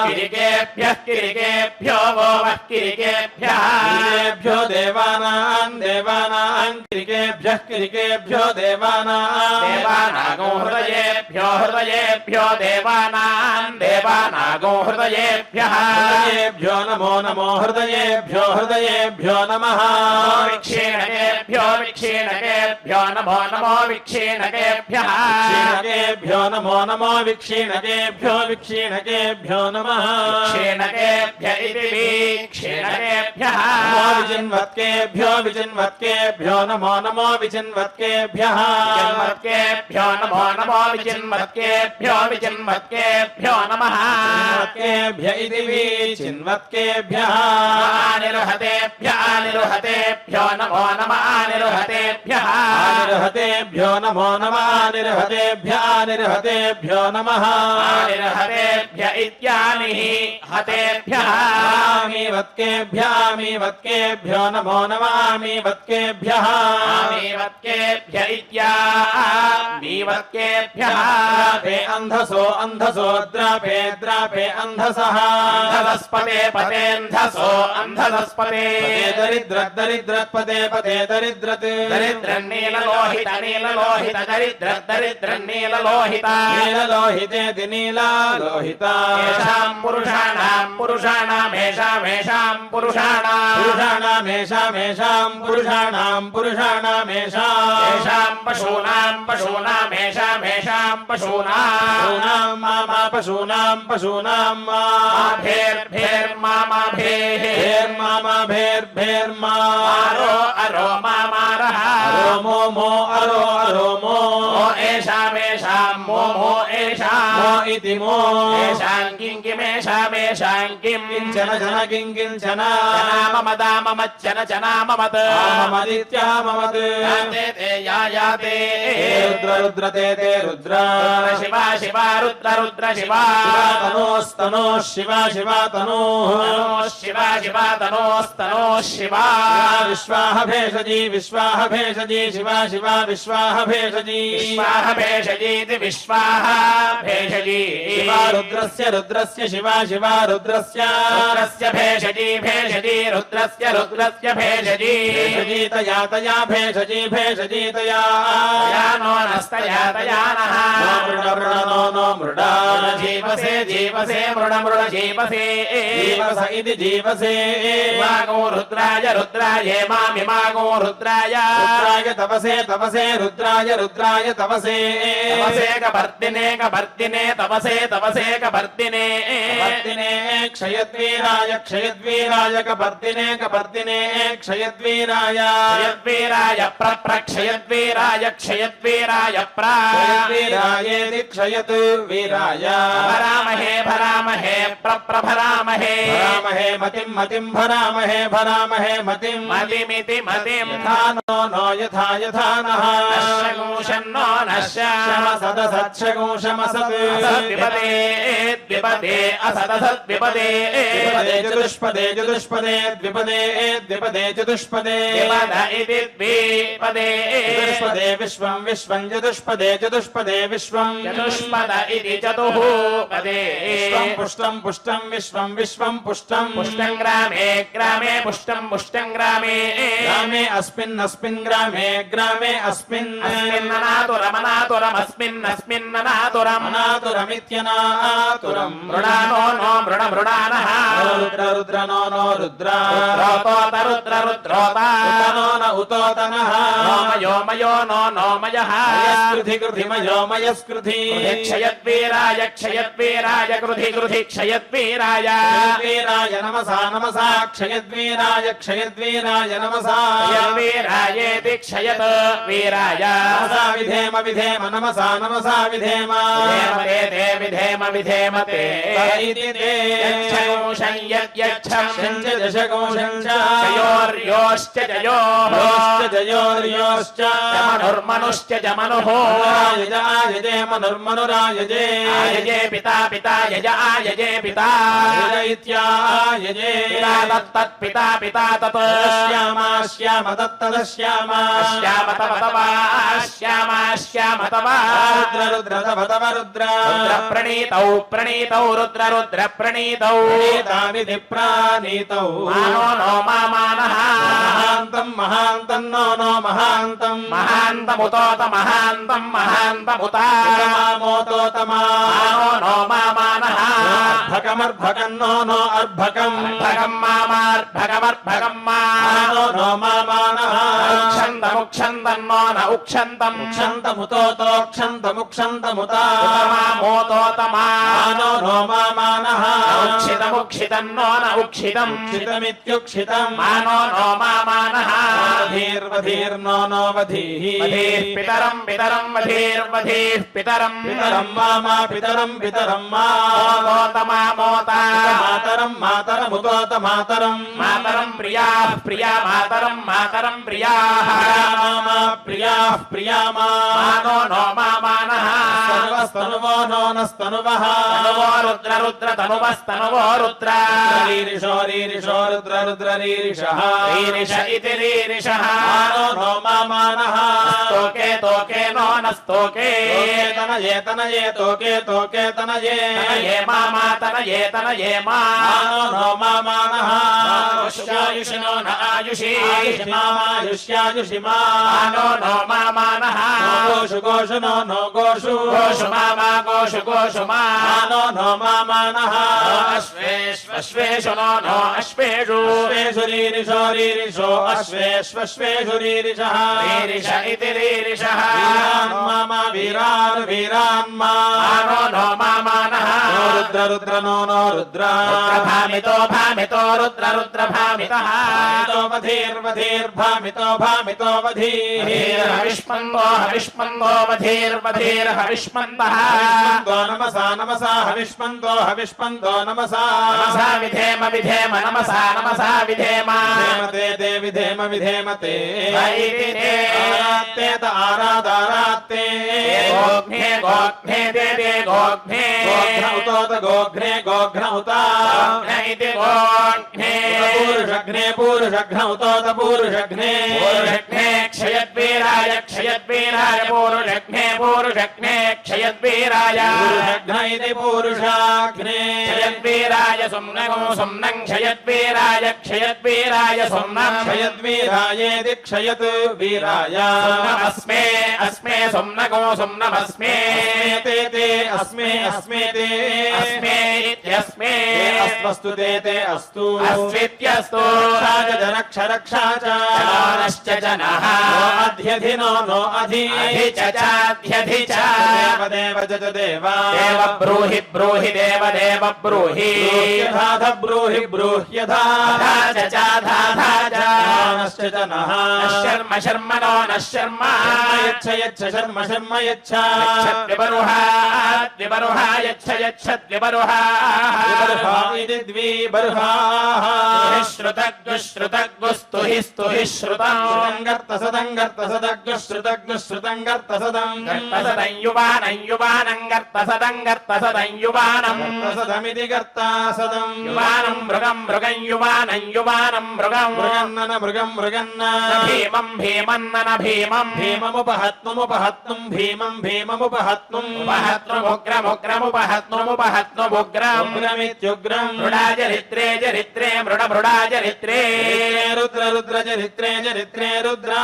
किरिकेभ्यः किरिकेभ्यो वो वः किरिकेभ्यः किरिकेभ्यो देवानां देवानां किरिकेभ्यः किरिकेभ्यो देवानां देवानागो हृदयेभ्यो हृदयेभ्यो देवानां देवानागो हृदयेभ्यः हृदयेभ्यो नमो नमो हृदयेभ्यो हृदयेभ्यो नमः विक्षीणकेभ्यो विक्षीणकेभ्यो नमो नमो विक्षीणकेभ्यः विक्षीणकेभ्यो नमो नमो विक्षीणकेभ्यो विक्षीणकेभ्यो नमः विक्षीणकेभ्य इति विक्षीणकेभ्यः नमो विचिन्वत्केभ्यो विचिन्वत्केभ्यो नमो नमो विचिन्वत्केभ्यः विचिन्वत्केभ्यो नमो नमो विचिन्वत्केभ्यो विचिन्वत्केभ्यो नमः विचिन्वत्केभ्य इति विचिन्वत्केभ्यः निरुहतेभ्य निरुहतेभ्यो नमो नमः निरुहतेभ्यः निरुहतेभ्यो नमो नमः निरुहतेभ्य निरुहतेभ्यो नमः निरुहतेभ्य इत्यानिः हतेभ्यः मीवत्केभ्यो नमो नमः मीवत्केभ्यः मीवत्केभ्य इत्यामीवत्केभ्यः द्रापे अन्धसो अन्धसो द्रापे द्रापे अन्धसः अन्धस्पते पतेऽन्धसो अन्धस्पते दरिद्र दरिद्रत्पदे पदे दरिद्रत् दरिद्रन्नीललोहित नीललोहित दरिद्र दरिद्रन्नीललोहित नीललोहितेति नीलालोहिता येषां पुरुषाणामेषां पुरुषाणामेषां पुरुषाणामेषां पशूनां पशूनां पशूनां मा भेर्मामा भेर् भेर्मा मारो अरो मामा रोमो मो अरो अरोमो मो एषामेषां मो मो एषां मो इति मो एषां किं किमेषामेषां किं किञ्चन जन किञ्किञ्चन ममदा ममच्चन जना ममत् ममदित्या ममत् याते ते या याते रुद्र रुद्र ते रुद्र शिवा शिवा रुद्र रुद्र शिवा तनोस्तनोः शिवा शिवा तनोः शिवा शिवा तनोस्तनोः शिवा विश्वाह भेषजी विश्वाह भेषजी शिवा शिवा विश्वाह भेषजी विश्वाह भेषजीति विश्वाह भेषजी शिवा रुद्रस्य रुद्रस्य शिवा शिवा रुद्रस्य रुद्रस्य भेषजी भेषजी रुद्रस्य रुद्रस्य भेषजी भेषजी तया तया भेषजी भेषजी तया या नो नस्तया तया नः मृड मृड नो मृडा जीवसे जीवसे मृड मृड जीवसे जीवस इति जीवसे मागो रुद्राय रुद्राय मामिमागो रुद्राय रुद्राय तपसे तपसे रुद्राय रुद्राय तपसे तपसे कपर्दिने कपर्दिने तपसे तपसे कपर्दिने कपर्दिने क्षयद्वीराय क्षयद्वीराय कपर्दिने कपर्दिने क्षयद्वीराय क्षयद्वीराय क्षयद्वीराय क्षयद्वीराय क्षयद्वीरायेति क्षयत् वीराय भरामहे भरामहे प्रभरामहे भरामहे मतिं मतिं भरामहे भरामहे मतिं मतिमिति मतिं यथा नो यथा यथा नः नश्यगुंशन्नो नश्यमसदसच्छगुंशमसत् द्विपदे द्विपदे असदसद्विपदे चतुष्पदे चतुष्पदे द्विपदे द्विपदे चतुष्पदे द्विपद इति द्विपदे चतुष्पदे विश्वं विश्वं चतुष्पदे चतुष्पदे विश्वं चतुष्पद इति चतुःपदे विश्वं पुष्टं पुष्टं विश्वं विश्वं पुष्टं पुष्टं ग्रामे ग्रामे पुष्टं पुष्टं ग्रामे ग्रामे अस्मिन् अस्मिन् ग्रामे ग्रामे अस्मिन् अस्मिन्ननातुरमस्मिन्नस्मिन्ननातुरम् अनातुरमित्यनातुरम् मृडानो नो मृड मृडानः रुद्र रुद्र नो रुद्र रुद्रोत रुद्र रुद्रोता नो न उतोतनः नोमयो मयो नो नोमयः मयस्कृधि कृधि मयो मयस्कृधि क्षयद्वीराय क्षयद्वीराय कृधि कृधि क्षयद्वीराय क्षयद्वीराय नमसा नमसा क्षयद्वीराय क्षयद्वीराय नमसा क्षयद्वीरायेति क्षयत् वीराय नमसा विधेम विधेम नमसा नमसा विधेम विधेमते ते विधेम विधेमते इति ते यच्छं यद्यच्छं शञ्च दशकोशं च जयोर्योश्च जयोः जयोर्योश्च जमनुर्मनुश्च जमनुः आयज आयजे मनुर्मनुरायजे आयजे पिता पिता यज आयजे पिता आयज इत्यायजे पिता तत्तत् पिता पिता तत् श्यामा श्याम तत्तदश्यामा श्याम तव तव श्याम श्याम तव रुद्र रुद्र तव तव रुद्र रुद्र प्रणीतौ प्रणीतौ रुद्र रुद्र प्रणीतौ प्रणीताविधि प्राणीतौ मानो नो मामानः महान्तं महान्तं नो नो महान्तं महान्तमुतोत महान्तं महान्तमुता मोतोतमा मानो नो मामानः अर्भकमर्भकं नो नो अर्भकम् अर्भकं मामार्भकमर्भकं मा नो मामानः उक्षन्तमुक्षन्तं नो न उक्षन्तम् क्षन्तमुतोतोक्षन्तमुक्षन्तमुता मोतोतमा नो मामानः उक्षितमुक्षितं नो न उक्षितम् क्षितमित्युक्षितम् मानो नो मामानः वधीर्वधीर्नो नो वधीः वधीः पितरं पितरं वधीर्वधीः पितरं पितरं मामा पितरं पितरं मा मोतमा मोता मातरं मातरमुतोत मातरं मातरं प्रियाः प्रिया मातरं मातरं प्रियाः मामा प्रियाः प्रिया मानो नो मामानः स्तनुवो नो नस्तनुवः तनुवो रुद्र रुद्र तनुवस्तनुवो रुद्र रीरिषो रीरिषो रुद्र रुद्र रीरिषः रीरिष इति रीरिषः मानो नो मामानः स्तोके तोके नो न स्तोके तनये तनये तोके तोके तनये तनये मामा तनये तनये मा मानो नो मामानः आयुषिनो न आयुषी मामायुष्यायुषि मानो नो मामानः गोषु गोषु नो नो गोषु गोषु मामा गोषु गोषु मा नो नो मामानः अश्वेष्वश्वेषु नो नो अश्वेषु अश्वेषु रीरिषो रीरिषो अश्वेष्वश्वेषु रीरिषः रीरिष इति रीरिषः वीरान् मामा वीरान् वीरान् मानो नो मामानः रुद्र रुद्र नो नो रुद्र भामितो भामितो रुद्र रुद्र भामितः वधीर्वधीर्भामितो भामितो वधीः हविष्मन्दो हविष्मन्दो वधीर्वधीर्हविष्मन्दः नमसा नमसा हविष्मन्दो हविष्मन्दो नमसा नमसा विधेम विधेम नमसा नमसा विधेम विधेमते विधेम विधेमते आरात्ते आरादारात्ते गोघ्ने गोघ्ने दे गोघ्ने गोघ्न गोघ्ने गोघ्न उता इति गोघ्ने पूरुषघ्ने पूरुषघ्न उतोत पूरुषघ्ने पूरुषघ्ने क्षयद्वीराय क्षयद्वीराय पूरुषघ्ने पूरुषघ्ने क्षयद्वीराय पूरुषघ्न इति पूरुषाघ्ने क्षयद्वीराय सुम्नगो सुम्नं क्षयद्वीराय क्षयद्वीराय सुम्नं क्षयद्वीरायेति क्षयत् वीराय अस्मे अस्मे सुम्नगो सुम्नमस्मे ते ते अस्मे अस्मे ते अस्मे इत्यस्मे अस्मस्तु ते अस्तु अस्मित्यस्तु रक्षा च जनश्च जनः अध्यधिनो नो अधि च चाध्यधि च देव च देवा देव ब्रूहि ब्रूहि देव देव ब्रूहि यथाध ब्रूहि ब्रूह्यथा च चाधा च नश्च जनः शर्म शर्म नो नः शर्म यच्छ यच्छ शर्म शर्म यच्छ द्विबरुहा द्विबरुहा यच्छ यच्छ द्विबरुहा इति द्विबर्हाः श्रुतग्गुस्तु हि श्रुतम् गर्तसदं गर्तसदं गर्तसदं युवानं युवानं गर्तसदं गर्तसदं युवानं गर्तसदमिति गर्तासदं युवानं मृगं मृगं युवानं युवानं मृगं मृगन्नन मृगं मृगन्न भीमं भीमन्नन भीमं भीममुपहत्नुमुपहत्नुं भीमं भीममुपहत्नुम् उपहत्नुमुपहत्नुमुपहत्नुमुग्रम् उग्रमित्युग्रं मृडाचरित्रे चरित्रे मृड मृडाचरित्रे रुद्र रुद्र चरित्रे चरित्रे रुद्रा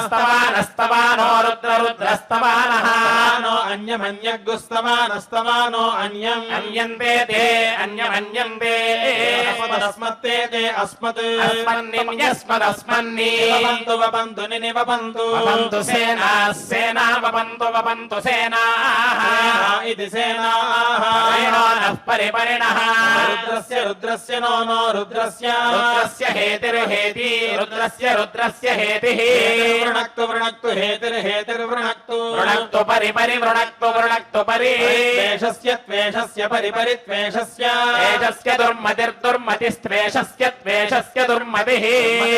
स्तवानस्तवानो रुद्र रुद्रस्तवानः नो अन्यमन्यगुस्तवानस्तवानो अन्यम् अन्यन्ते ते अन्यमन्यन्ते अस्मत्ते ते अस्मत् अस्मन्निन्यस्मदस्मन्नि वपन्तु वपन्तु निनिवपन्तु वपन्तु सेनाः सेना वपन्तु वपन्तु सेनाः इति सेनाः नः परिपरिणः रुद्रस्य रुद्रस्य नो नो रुद्रस्य रुद्रस्य हेतिर्हेति रुद्रस्य रुद्रस्य हेतिः वृणक्तु वृणक्तु हेतिर्हेतिर्वृणक्तु वृणक्तु परि परि वृणक्तु वृणक्तु परि त्वेषस्य त्वेषस्य परि परि त्वेषस्य त्वेषस्य दुर्मतिर्दुर्मतिस्त्वेषस्य त्वेषस्य दुर्मतिः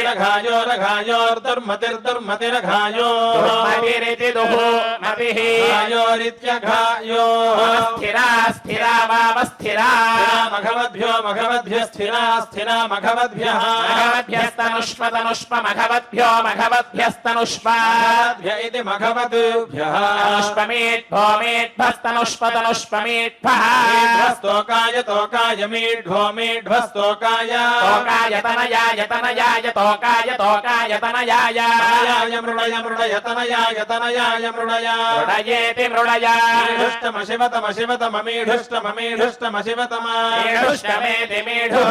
रघायो रघायोर्दुर्मतिर्दुर्मतिरघायो दुर्मतिरिति दुर्मतिः घायोरित्यघायो स्थिरा स्थिरा वावस्थिरा मघवद्भ्यो मघवद्भ्य स्थिरा स्थिरा मघवद्भ्यः मघवद्भ्यस्तनुष्म मघवद्भ्यो मघवद्भ्यस्तनुष्म इति मघवद्भ्यः तनुष्ममेध्वस्तनुष्मतनुष्ममेध्वः तोकाय तोकाय मीढ्वो मीढ्वस्तोकाय तोकायतनयाय तनयाय तोकाय तोकायतनयाय मृडय मृडयतनयाय तनयाय मृडय मृडयेति मृडय मीढुष्टमशिवतमशिवतममीढुष्टमशिवतमेति मेढुः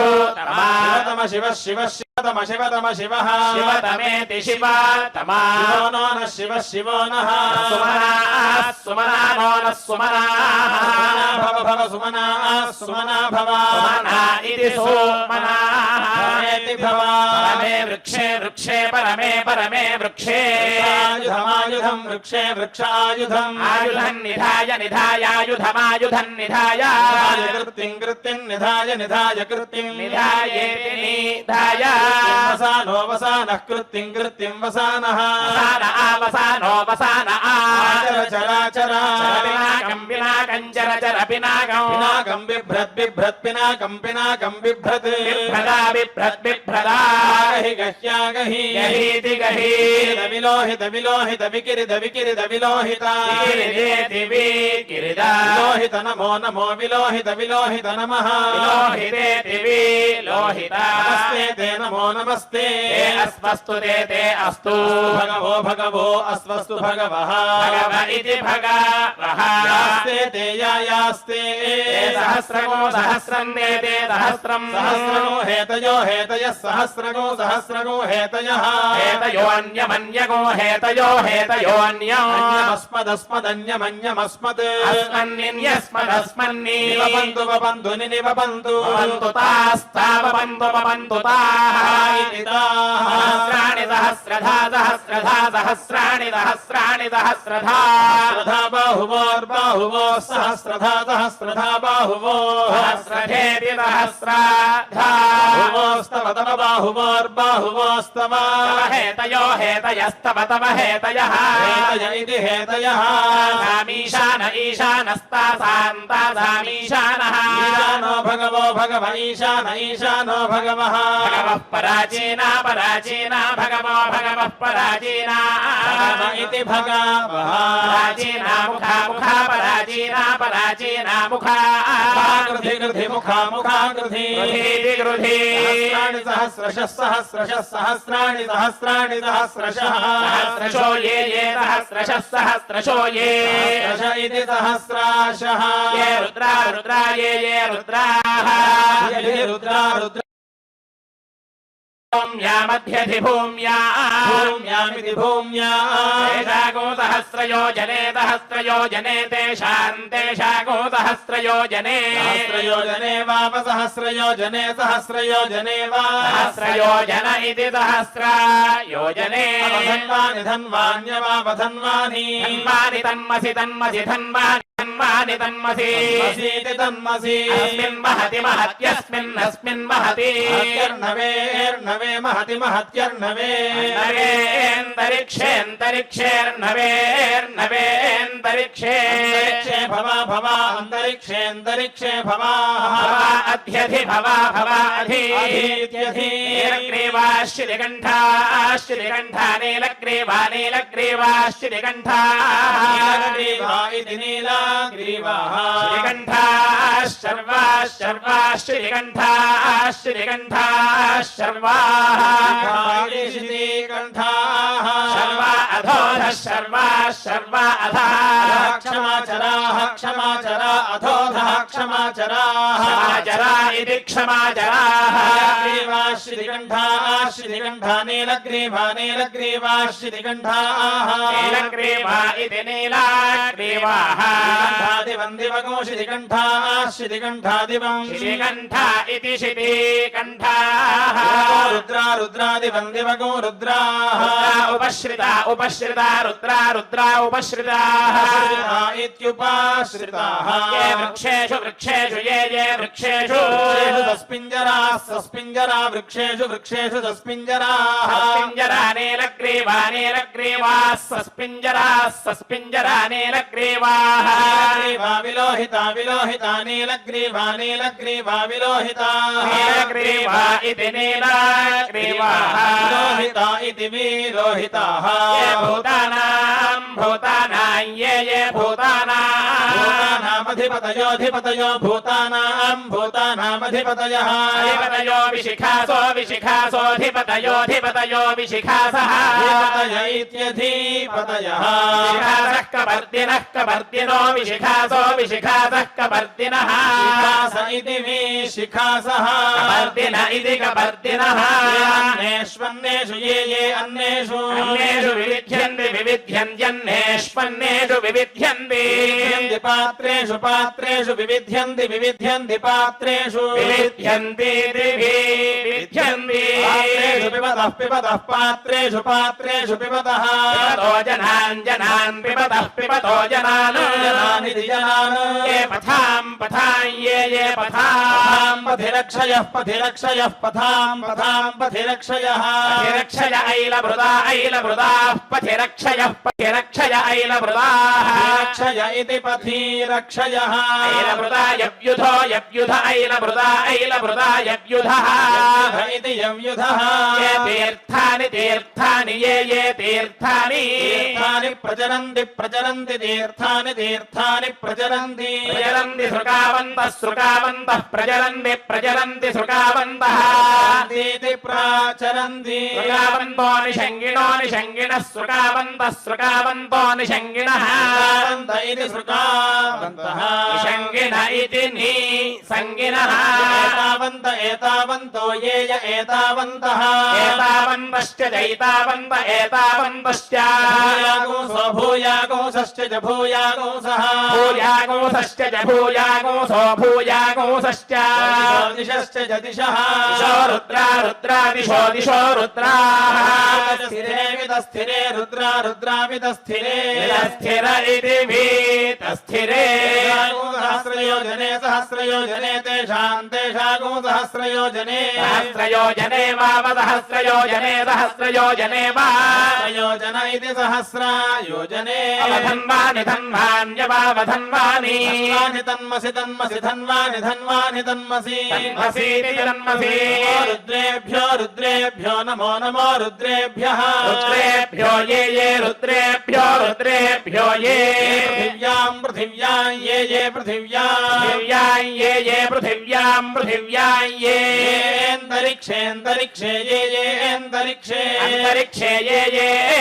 शिवतम शिव शिव शिवतम शिवतम शिवः शिवतमेति शिवा तमा शिवो नो नः शिव शिवो नः सुमनाः सुमना नो नः सुमनाः भव भव सुमनाः सुमना भव सुमना इति सोमनाः परमे वृक्षे वृक्षे परमे परमे वृक्षे आयुधमायुधं वृक्षे वृक्षायुधम् आयुधं निधाय निधायायुधमायुधं निधाय कृत्तिं कृत्तिं निधाय निधाय कृत्तिं निधायेति निधाय वसानो वसानः कृत्तिं कृत्तिं वसानः वसान आवसानो वसान चर चराचरा पिनाकं पिनाकं चर चर पिनाकं पिनाकं बिभ्रत् बिभ्रत् पिनाकं पिनाकं बिभ्रत् बिभ्रदा बिभ्रत् बिभ्रदा गहि गह्या गहि गहीति गही विलोहित विलोहित विकिरित विकिरित विलोहिता किरिदेति विकिरिदा विलोहित नमो नमो विलोहित विलोहित नमः विलोहितेति विलोहिता नमस्ते ते नमो नमस्ते ते अस्मस्तु ते अस्तु भगवो भगवो अस्वस्तु भगवः भगव इति भगवः यास्ते ते यास्ते सहस्रगो सहस्रं ते सहस्रं सहस्रगो हेतयो हेतयः सहस्रगो सहस्र सहस्रगो हेतयः हेतयोऽन्यमन्यगो हेतयो हेतयोऽन्यो अस्मदस्मदन्यमन्यमस्मत् अस्मन्निन्यस्मदस्मन्नि निवपन्तु वपन्तु निवपन्तु वपन्तु तास्तावपन्तु वपन्तु ताः सहस्राणि सहस्रधा सहस्रधा सहस्राणि सहस्राणि सहस्रधा सहस्रधा बाहुवोर्बाहुवोः सहस्रधा सहस्रधा बाहुवोः सहस्रधेति सहस्राधा बाहुवोस्तव तव बाहुवोर्बाहुवोस्तव हेतयो हेतयस्तव तव हेतयः हेतय इति हेतयः सामीशान ईशानस्तासान्तासामीशानः ईशानो भगवो भगव ईशान ईशानो भगवः भगवः पराचीना पराचीना भगवो भगवः पराचीना भगव इति भगवः पराचीना मुखा मुखा पराचीना पराचीना मुखा गृधि गृधि मुखा मुखा गृधि गृधीति गृधी सहस्राणि सहस्रशः सहस्रशः सहस्राणि सहस्राणि सहस्रशः सहस्रशो ये ये सहस्रशः सहस्रशो ये सहस्रश इति सहस्राशः ये रुद्रा रुद्रा ये ये रुद्राः ये रुद्रा रुद्रा भूम्या मध्यधिभूम्या भूम्यामिति भूम्या तेषागो सहस्रयो जने तेषागो सहस्रयो जने सहस्रयो जने वाप सहस्रयो जने सहस्रयो जने वा सहस्रयो जन इति सहस्रयो जने धन्वानि धन्वान्यवापधन्वानि धन्वानि तन्मसि तन्मसि धन्वानि तन्मानि तन्मसि तन्मसीति तन्मसि अस्मिन् महति महत्यस्मिन्नस्मिन् महति महत्यर्नवे महति महत्यर्नवे नवेऽन्तरिक्षेऽन्तरिक्षेऽर्नवेऽन्तरिक्षे भवा भवा अन्तरिक्षेऽन्तरिक्षे भवा अध्यधि भवा भवा अधीत्यधि नीलग्रीवाश्चिरिकण्ठा नीलग्रीवा नीलग्रीवाश्चिरिकण्ठा नीलग्रीवा इति नीलग्रीवाः श्रीकण्ठाः शर्वाः कंठाः शर्वा अधोधः शर्वा अधः क्षमाचराः क्षमाचरा अधोधः क्षमाचराः क्षमाचरा इति क्षमाचराः श्रीकण्ठा नीलग्रीवा नीलग्रीवाः नीलग्रीवा इति नीलग्रीवाः दिवको श्रीकण्ठादिवं श्रीकण्ठा इति श्रीकण्ठाः रुद्रा रुद्रादिवन्दिवको रुद्राः उपश्रिता उपश्रिता रुद्रा रुद्रा उपश्रिताः इत्युपाश्रिताः ये वृक्षेषु वृक्षेषु ये ये वृक्षेषु सस्पिञ्जराः सस्पिञ्जरा वृक्षेषु वृक्षेषु सस्पिञ्जराः सस्पिञ्जरा नीलग्रीवा नीलग्रीवाः सस्पिञ्जरा नीलग्रीवाः विलोहिता विलोहिता नीलग्रीवा नीलग्रीवा विलोहिता नीलग्रीवा इति नीलग्रीवाः विलोहिता इति विलोहिताः ये भूतानां ये भूतानामधिपतयोऽधिपतयो भूतानामधिपतयः अधिपतयो विशिखासोऽधिपतयोऽधिपतयो विशिखासः अधिपतय इत्यधिपतयः विशिखासः कपर्दिनो विशिखासो विशिखासः कपर्दिनः शिखास इति विशिखासः कपर्दिन इति कपर्दिनः अन्येष्वन्येषु ये ये अन्येषु अन्येषु विविध्यन्ति विविध्यन्त्यन्येष्वन्येषु विविध्यन्ति पात्रेषु पात्रेषु विविध्यन्ति पात्रेषु विविध्यन्ति विविध्यन्ति पिबतः पिबतः पात्रेषु पात्रेषु पिबतः पिबतो जनान् पिबतो जनान् जनानिति जनान् ये पथां ये पथां पथिरक्षयः पथां पथिरक्षयः पथिरक्षय ऐलभृदाः पथिरक्षय ऐलभृदाः रक्षय इति पथिरक्षयः ऐलभृदा यव्युधो यव्युध ऐलभृदा यव्युधः इति यव्युधः ये तीर्थानि ये तीर्थानि प्रचरन्ति तीर्थानि प्रचरन्ति सृकावन्तः प्रचरन्ति सृकावन्तः इति प्राच चरन्ति सुकावन्तो निषङ्गिणो निषङ्गिणः सुकावन्तः सुकावन्तो निषङ्गिणः सुकावन्त इति सुकावन्तः निषङ्गिण इति निसङ्गिणः एतावन्त एतावन्तो ये य एतावन्तः एतावन्तश्च जैतावन्त एतावन्तश्च भूयागोंसो भूयागोंसश्च च भूयागोंसः भूयागोंसश्च च भूयागोंसो भूयागोंसश्च दिशश्च च दिशः दिशो रुद्रा रुद्रा दिशो दिशो रुद्राः स्थिरे वितस्थिरे रुद्रा रुद्रावितस्थिरे स्थिर इति वीतस्थिरे सहस्रयोजने सहस्रयोजने तेषाम् तेषागो सहस्रयोजने सहस्रयोजने वाव सहस्रयोजने सहस्रयोजने वा योजन इति सहस्रायोजने अवधन्वानि धन्वान्यवावधन्वानि तन्मसि तन्मसि धन्वानि धन्वानि तन्मसि तन्मसीति तन्मसि रुद्रेभ्यो रुद्रेभ्यो नमो नमो रुद्रेभ्यः रुद्रेभ्यो ये रुद्रेभ्यो रुद्रेभ्यो ये पृथिव्याम् पृथिव्याम् ये पृथिव्याम् ये पृथिव्याम् पृथिव्याम् ये अन्तरिक्षे अन्तरिक्षे ये अन्तरिक्षे अन्तरिक्षे ये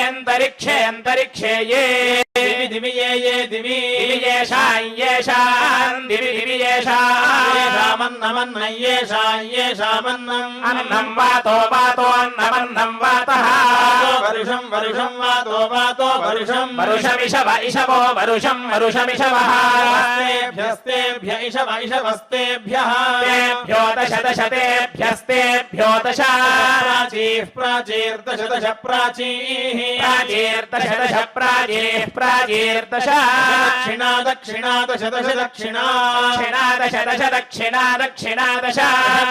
अन्तरिक्षे अन्तरिक्षे ये दिवि दिवि ये दिवि येषाम् येषाम् दिवि दिवि येषाम् येषामन्नमन्न येषामन्नम् अन्नम् वातो वातो अन्नमन्नम् वातः वरुषम् वरुषम् वातो वातो वरुषम् वरुषमिषव इषवो वरुषम् वरुषमिषवः स्तेभ्यस्तेभ्य इषव इषवस्तेभ्यः तेभ्यो दश दशतेभ्यस्तेभ्यो दश प्राचीः प्राचीर्दश दश प्राचीः प्राचीर्दश दश प्राचीः प्राचीर्दश दक्षिणा दक्षिणा दश दश दक्षिणा दक्षिणा दश दश दक्षिणा दक्षिणा दश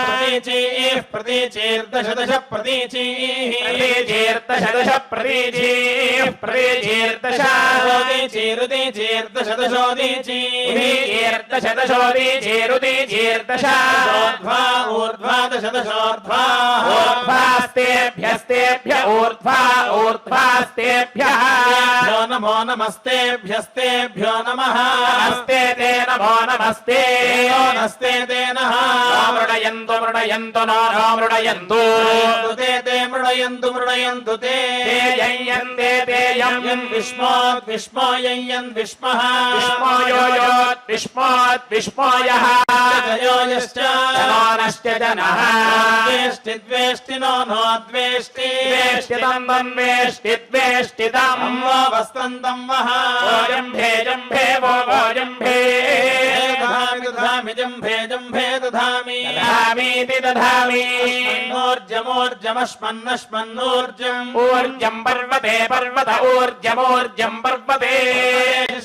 प्रतीचीः प्रतीचीर्दश दश प्रतीचीः प्रतीचीर्दश दश प्रतीचीः प्रतीचीर्दश रुदीचीर्दश दशोदीचीः उदीचीर्दश दशोदीचीरुदीचीर्दश ऊर्ध्वा ऊर्ध्वा दश दशोर्ध्वा ऊर्ध्वास्तेभ्यस्तेभ्य ऊर्ध्वा ऊर्ध्वास्तेभ्यः नमो नमस्तेभ्यस्तेभ्यो नमः नमस्ते ते नमो नमस्ते नमस्ते ते नः मृडयन्तु मृडयन्तु नो मृडयन्तु ते मृडयन्तु मृडयन्तु ते यय्यन्ते ते यम् विष्मोत् विष्मो यय्यन् विष्मः विष्मो योयोत् विष्मोत् विष्मो यः जयोयश्च जनोनश्च जनः द्वेष्टि द्वेष्टि नो नो द्वेष्टि द्वेष्टितम् द्वेष्टि द्वेष्टितम् वस्त्रन्तं वः जम्भे जम्भे वो जम्भे दधामि जम्भे जम्भे दधामि दधामीति दधामि ऊर्जमूर्जमस्मन्नस्मन्नूर्जम् ऊर्जम् पर्वते पर्वत ऊर्जमूर्जम् पर्वते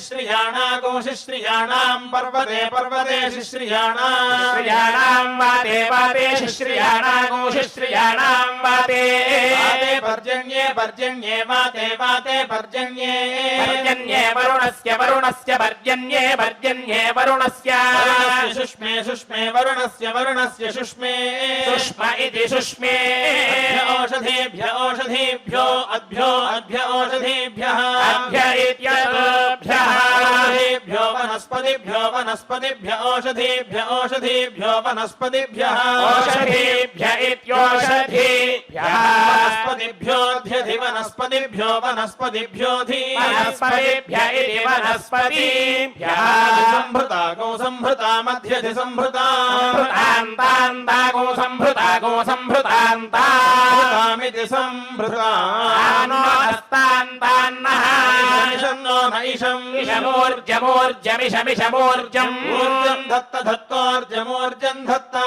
श्रियाणागो शिश्रियाणाम् पर्वते पर्वते शिश्रियाणाम् श्रियाणाम् वाते वाते शिश्रियाणागो शिश्रियाणाम् वाते पर्जन्ये पर्जन्ये वाते वाते पर्जन्ये पर्जन्ये वरुणस्य वरुणस्य पर्जन्ये पर्जन्ये वरुणस्य शुष्मे शुष्मे वरुणस्य वरुणस्य शुष्मे सुष्म इति सुष्मे ओषधीभ्य ओषधीभ्यो अभ्यो अभ्य ओषधीभ्यः अभ्य इत्यभ्यः ओषधीभ्यो वनस्पतिभ्यो वनस्पतिभ्य ओषधीभ्य ओषधीभ्यो वनस्पतिभ्यः ओषधीभ्य इत्योषधीभ्यः वनस्पतिभ्योऽध्यधि वनस्पतिभ्यो वनस्पतिभ्योऽधि वनस्पतिभ्य इति वनस्पतिभ्यः सम्भृता गो सम्भृता मध्यधि सम्भृता सम्भृतान्तान्तागो सम्भृतागो सम्भृतान्तामिति सम्भृता हस्तान्तान्नः नो न इषम् इषमूर्जमूर्जमिषमिषमूर्जम् ऊर्जम् धत्त धत्तोर्जमूर्जम् धत्ता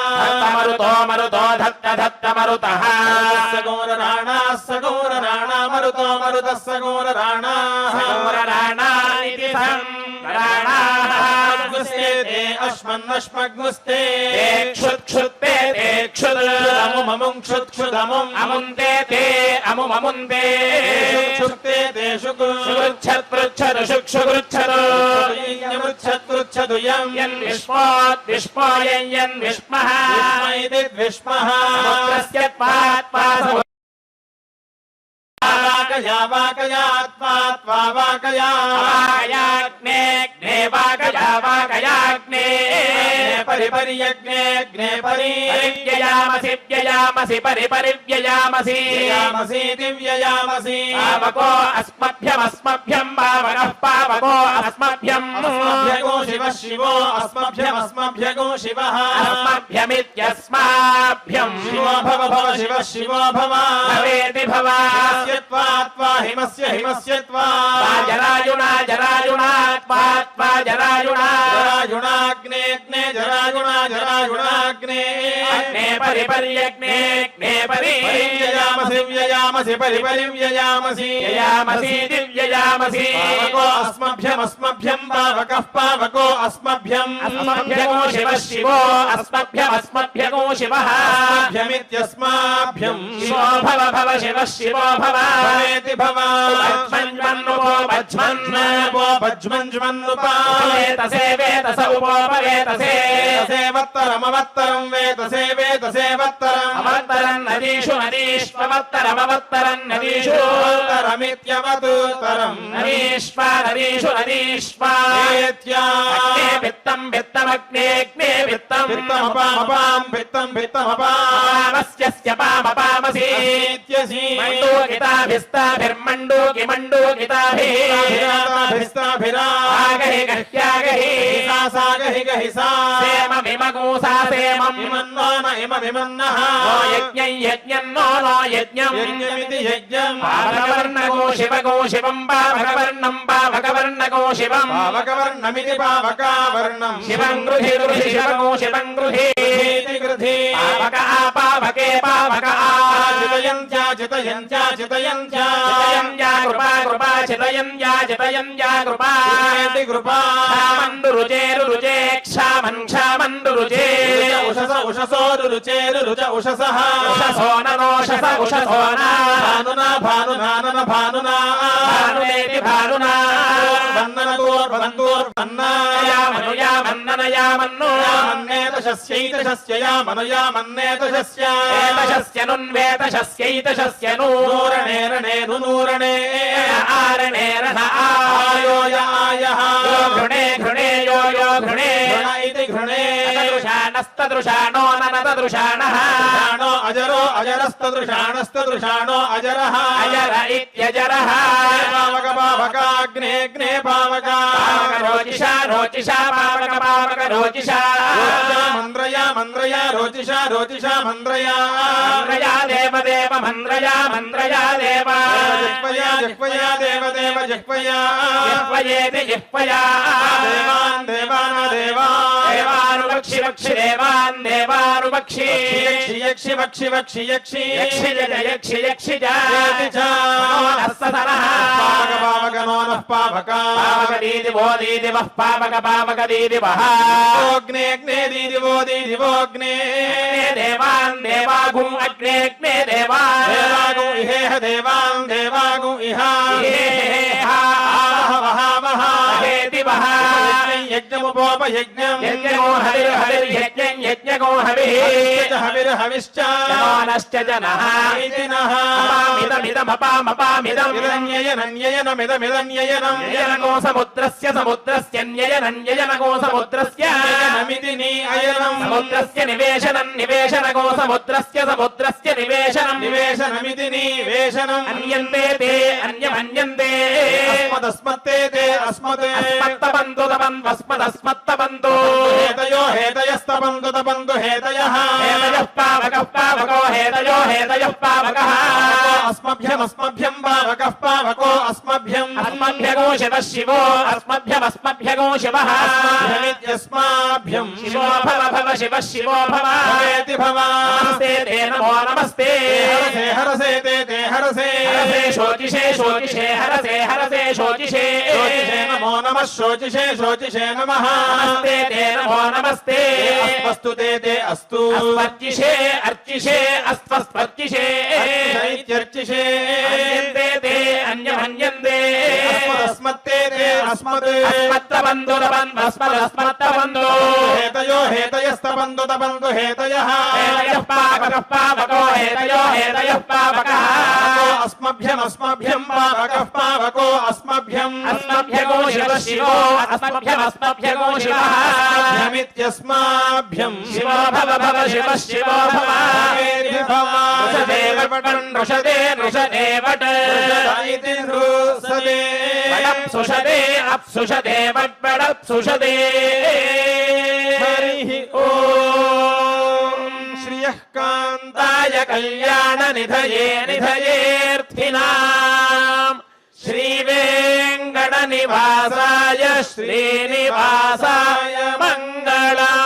मरुतो मरुतो धत्त धत्त मरुतः सगोरराणाः सगोरराणा मरुतो मरुतः सगोरराणाः सगोरराणा इति राणाः अश्मन्नश्मग्मुस्ते क्षुत्क्षुत्ते ते क्षुदमुममुम् क्षुत्क्षुदमुम् अमुन्ते ते अमुममुन्ते क्षुक्ते ते शुकृच्छत् पृच्छतु शुक्षुकृच्छतु शुक्रुच्छत्पृच्छतु यम् यन्विष्मोत् विष्मोयन्विष्मः विष्मः समुद्रस्य पात् वाकया वाकया त्वा त्वा वाकया वाकयाग्ने वाकया वाकयाग्ने परिपर्यग्ने ग्ने परि व्ययामसि व्ययामसि परिपरिव्ययामसि व्ययामसि दिव्ययामसि पावको अस्मभ्यमस्मभ्यं पावकः पावको अस्मभ्यम् अस्मभ्यगो शिवः शिवो अस्मभ्यमस्मभ्यगो शिवः अस्मभ्यमित्यस्माभ्यम् शिवो भव भव शिवः शिवो भव भवेति भव हिमस्य त्वा त्वा हिमस्य हिमस्य त्वा जरायुणा जरायुणा त्वा त्वा जरायुणा जरायुणाग्नेऽग्ने जरायुणा जरायुणाग्ने अग्ने परिपर्यग्ने अग्ने व्ययामसि व्ययामसि परिपरिव्ययामसि व्ययामसि दिव्ययामसि पावको अस्मभ्यमस्मभ्यं पावकः पावको अस्मभ्यम् अस्मभ्यगो शिवः शिवो अस्मभ्यमस्मभ्यगो शिवः अस्मभ्यमित्यस्माभ्यम् शिवो भव भव शिवः शिवो भव भवेति भव भज्मन्वन्नुपो भज्मन्नुपो भज्मञ्ज्मन्नुपा वेतसे वेतस उपोपवेतसे वेतसेवत्तरमवत्तरं वेतसे वेतसेवत्तरम् अवत्तरन् नदीषु नदीष्ववत्तरमवत्तरन् नदीषु उत्तरमित्यवतुत्तरम् नदीष्वा नदीषु नदीष्वा एत्या भित्तं भित्तमग्नेऽग्ने भित्तं भित्तमपामपाम् भित्तं भित्तमपाम् पामस्यस्य पामपामसि इत्यसि मण्डूकिताभिस्ताभिर्मण्डूकिताभिः आगहि गह्यागहि सा गहि गहि सा सेममिमगूसा सेमम् इमन्नो न इममिमन्नः नो यज्ञं यज्ञं नो नो यज्ञम् यज्ञमिति यज्ञम् पावकवर्णगो शिवगो शिवं पावकवर्णं पावकवर्णगो शिवम् पावकवर्णमिति पावकावर्णम् शिवं गृहि गृहि शिवगो शिवं गृहि गृहीति गृधी पावक पावके पावक चितयन्त्या चितयन्त्या चितयन्त्या चितयन्त्या कृपा कृपा चितयन्त्या चितयन्त्या कृपा इति कृपा क्षामन्दुरुचे रुरुचे क्षामन् क्षामन्दुरुचे उषस उषसो रुरुचे रुरुच उषसः उषसो नोषस उषसो भानुना भानुनानन भानुना भानुनेति भानुना वन्दनतोर्वन्दोर्वन्ना यामनुया वन्दनया मन्नो यामन्नेतशस्यैतशस्यया मनुया मन्नेतशस्य एतशस्य नुन्वेतशस्यैतशस्य नु नूरणेरणे नुनूरणे आरणेरन आयोय आयः घृणे घृणे यो यो घृणे घृण इति घृणे तदृशानस्तदृशानो ननतदृशानः नो अजरो अजरस्तदृशानस्तदृशानो अजरः अजर इत्यजरः पावक पावकाग्नेऽग्ने पावका रोचिषा रोचिषा पावक पावक रोचिषा मन्द्रया मन्द्रया रोचिषा रोचिषा मन्द्रया मन्द्रया देवदेव मन्द्रया मन्द्रया देव जिह्वया जिह्वया देवदेव जिह्वया जिह्वयेति जिह्वया देवान् देवान देवा देवानुवक्षि वक्षि देवान् देवानुवक्षि यक्षि यक्षि वक्षि वक्षि यक्षि यक्षि जय यक्षि यक्षि पावक पावक नो नः पावका पावकदीदिवो दीदिवः पावक पावकदीदिवः अग्नेऽग्ने दीदिवो दीदिवोऽग्ने देवान् देवागुं अग्नेऽग्ने देवान् देवागु इहेह देवान् देवागु इहा हेतिवः यज्ञमुपोपयज्ञम् यज्ञगो हविर्हविर्यज्ञं यज्ञगो हविः हविर्हविश्च जनश्च जनः इति नः अपामिदमपामपामिदम् न्ययनमिदमिदन्ययनम् न्ययनको समुद्रस्य समुद्रस्य न्ययनं न्ययनको समुद्रस्य नमिति नि अयनम् समुद्रस्य निवेशनं निवेशनको समुद्रस्य समुद्रस्य निवेशनं निवेशनमिति निवेशनम् अन्यन्ते ते अन्यमन्यन्ते अस्मदस्मत्ते ते अस्मत् अस्मत्तपन्तु तपन्वस्मदस्मत्तपन्तु हेतयो हेतयस्तपन्तु तपन्तु हेतयः हेतयः पावकः पावको हेतयो हेतयः पावकः अस्मभ्यमस्मभ्यं पावकः पावको अस्मभ्यम् अस्मभ्यगो शिवः शिवो अस्मभ्यमस्मभ्यगो शिवः अस्मभ्यमित्यस्माभ्यम् शिवो भव भव शिवः शिवो भव भवेति भव नमस्ते ते नमो नमस्ते हरसे हरसे ते हरसे हरसे शोचिषे शोचिषे हरसे हरसे शोचिषे शोचिषे नमो नमः शोचिषे शोचिषे नमः नमस्ते ते नमो नमस्ते अस्मस्तु ते अस्तु अस्मर्चिषे अर्चिषे अस्त्वस्पर्चिषे इत्यर्चिषे अन्यन्ते ते अन्यमन्यन्ते अस्मदस्मत्ते ते अस्मत् अस्मत्तबन्धु अस्मदस्मत्तबन्धु हेतयो हेतयस्तबन्धु तबन्धु हेतयः हेतयः पावकः पावको हेतयो हेतयः पावकः अस्मभ्यमस्मभ्यं पावकः पावको अस्मभ्यम् अस्मभ्यगो शिवः शिवो अस्मभ्यमस्मभ्यगो शिवः अस्मभ्यमित्यस्माभ्यं शिवो भव भव शिवः शिवो भव नृषदे नृषदे वट इति नृषदे वडप्सुषदे अप्सुषदे वड्वडप्सुषदे हरिः ॐ श्रियः कान्ताय कल्याणनिधये निधयेऽर्थिनाम् श्रीवेङ्कटनिवासाय श्रीनिवासाय मङ्गलम्।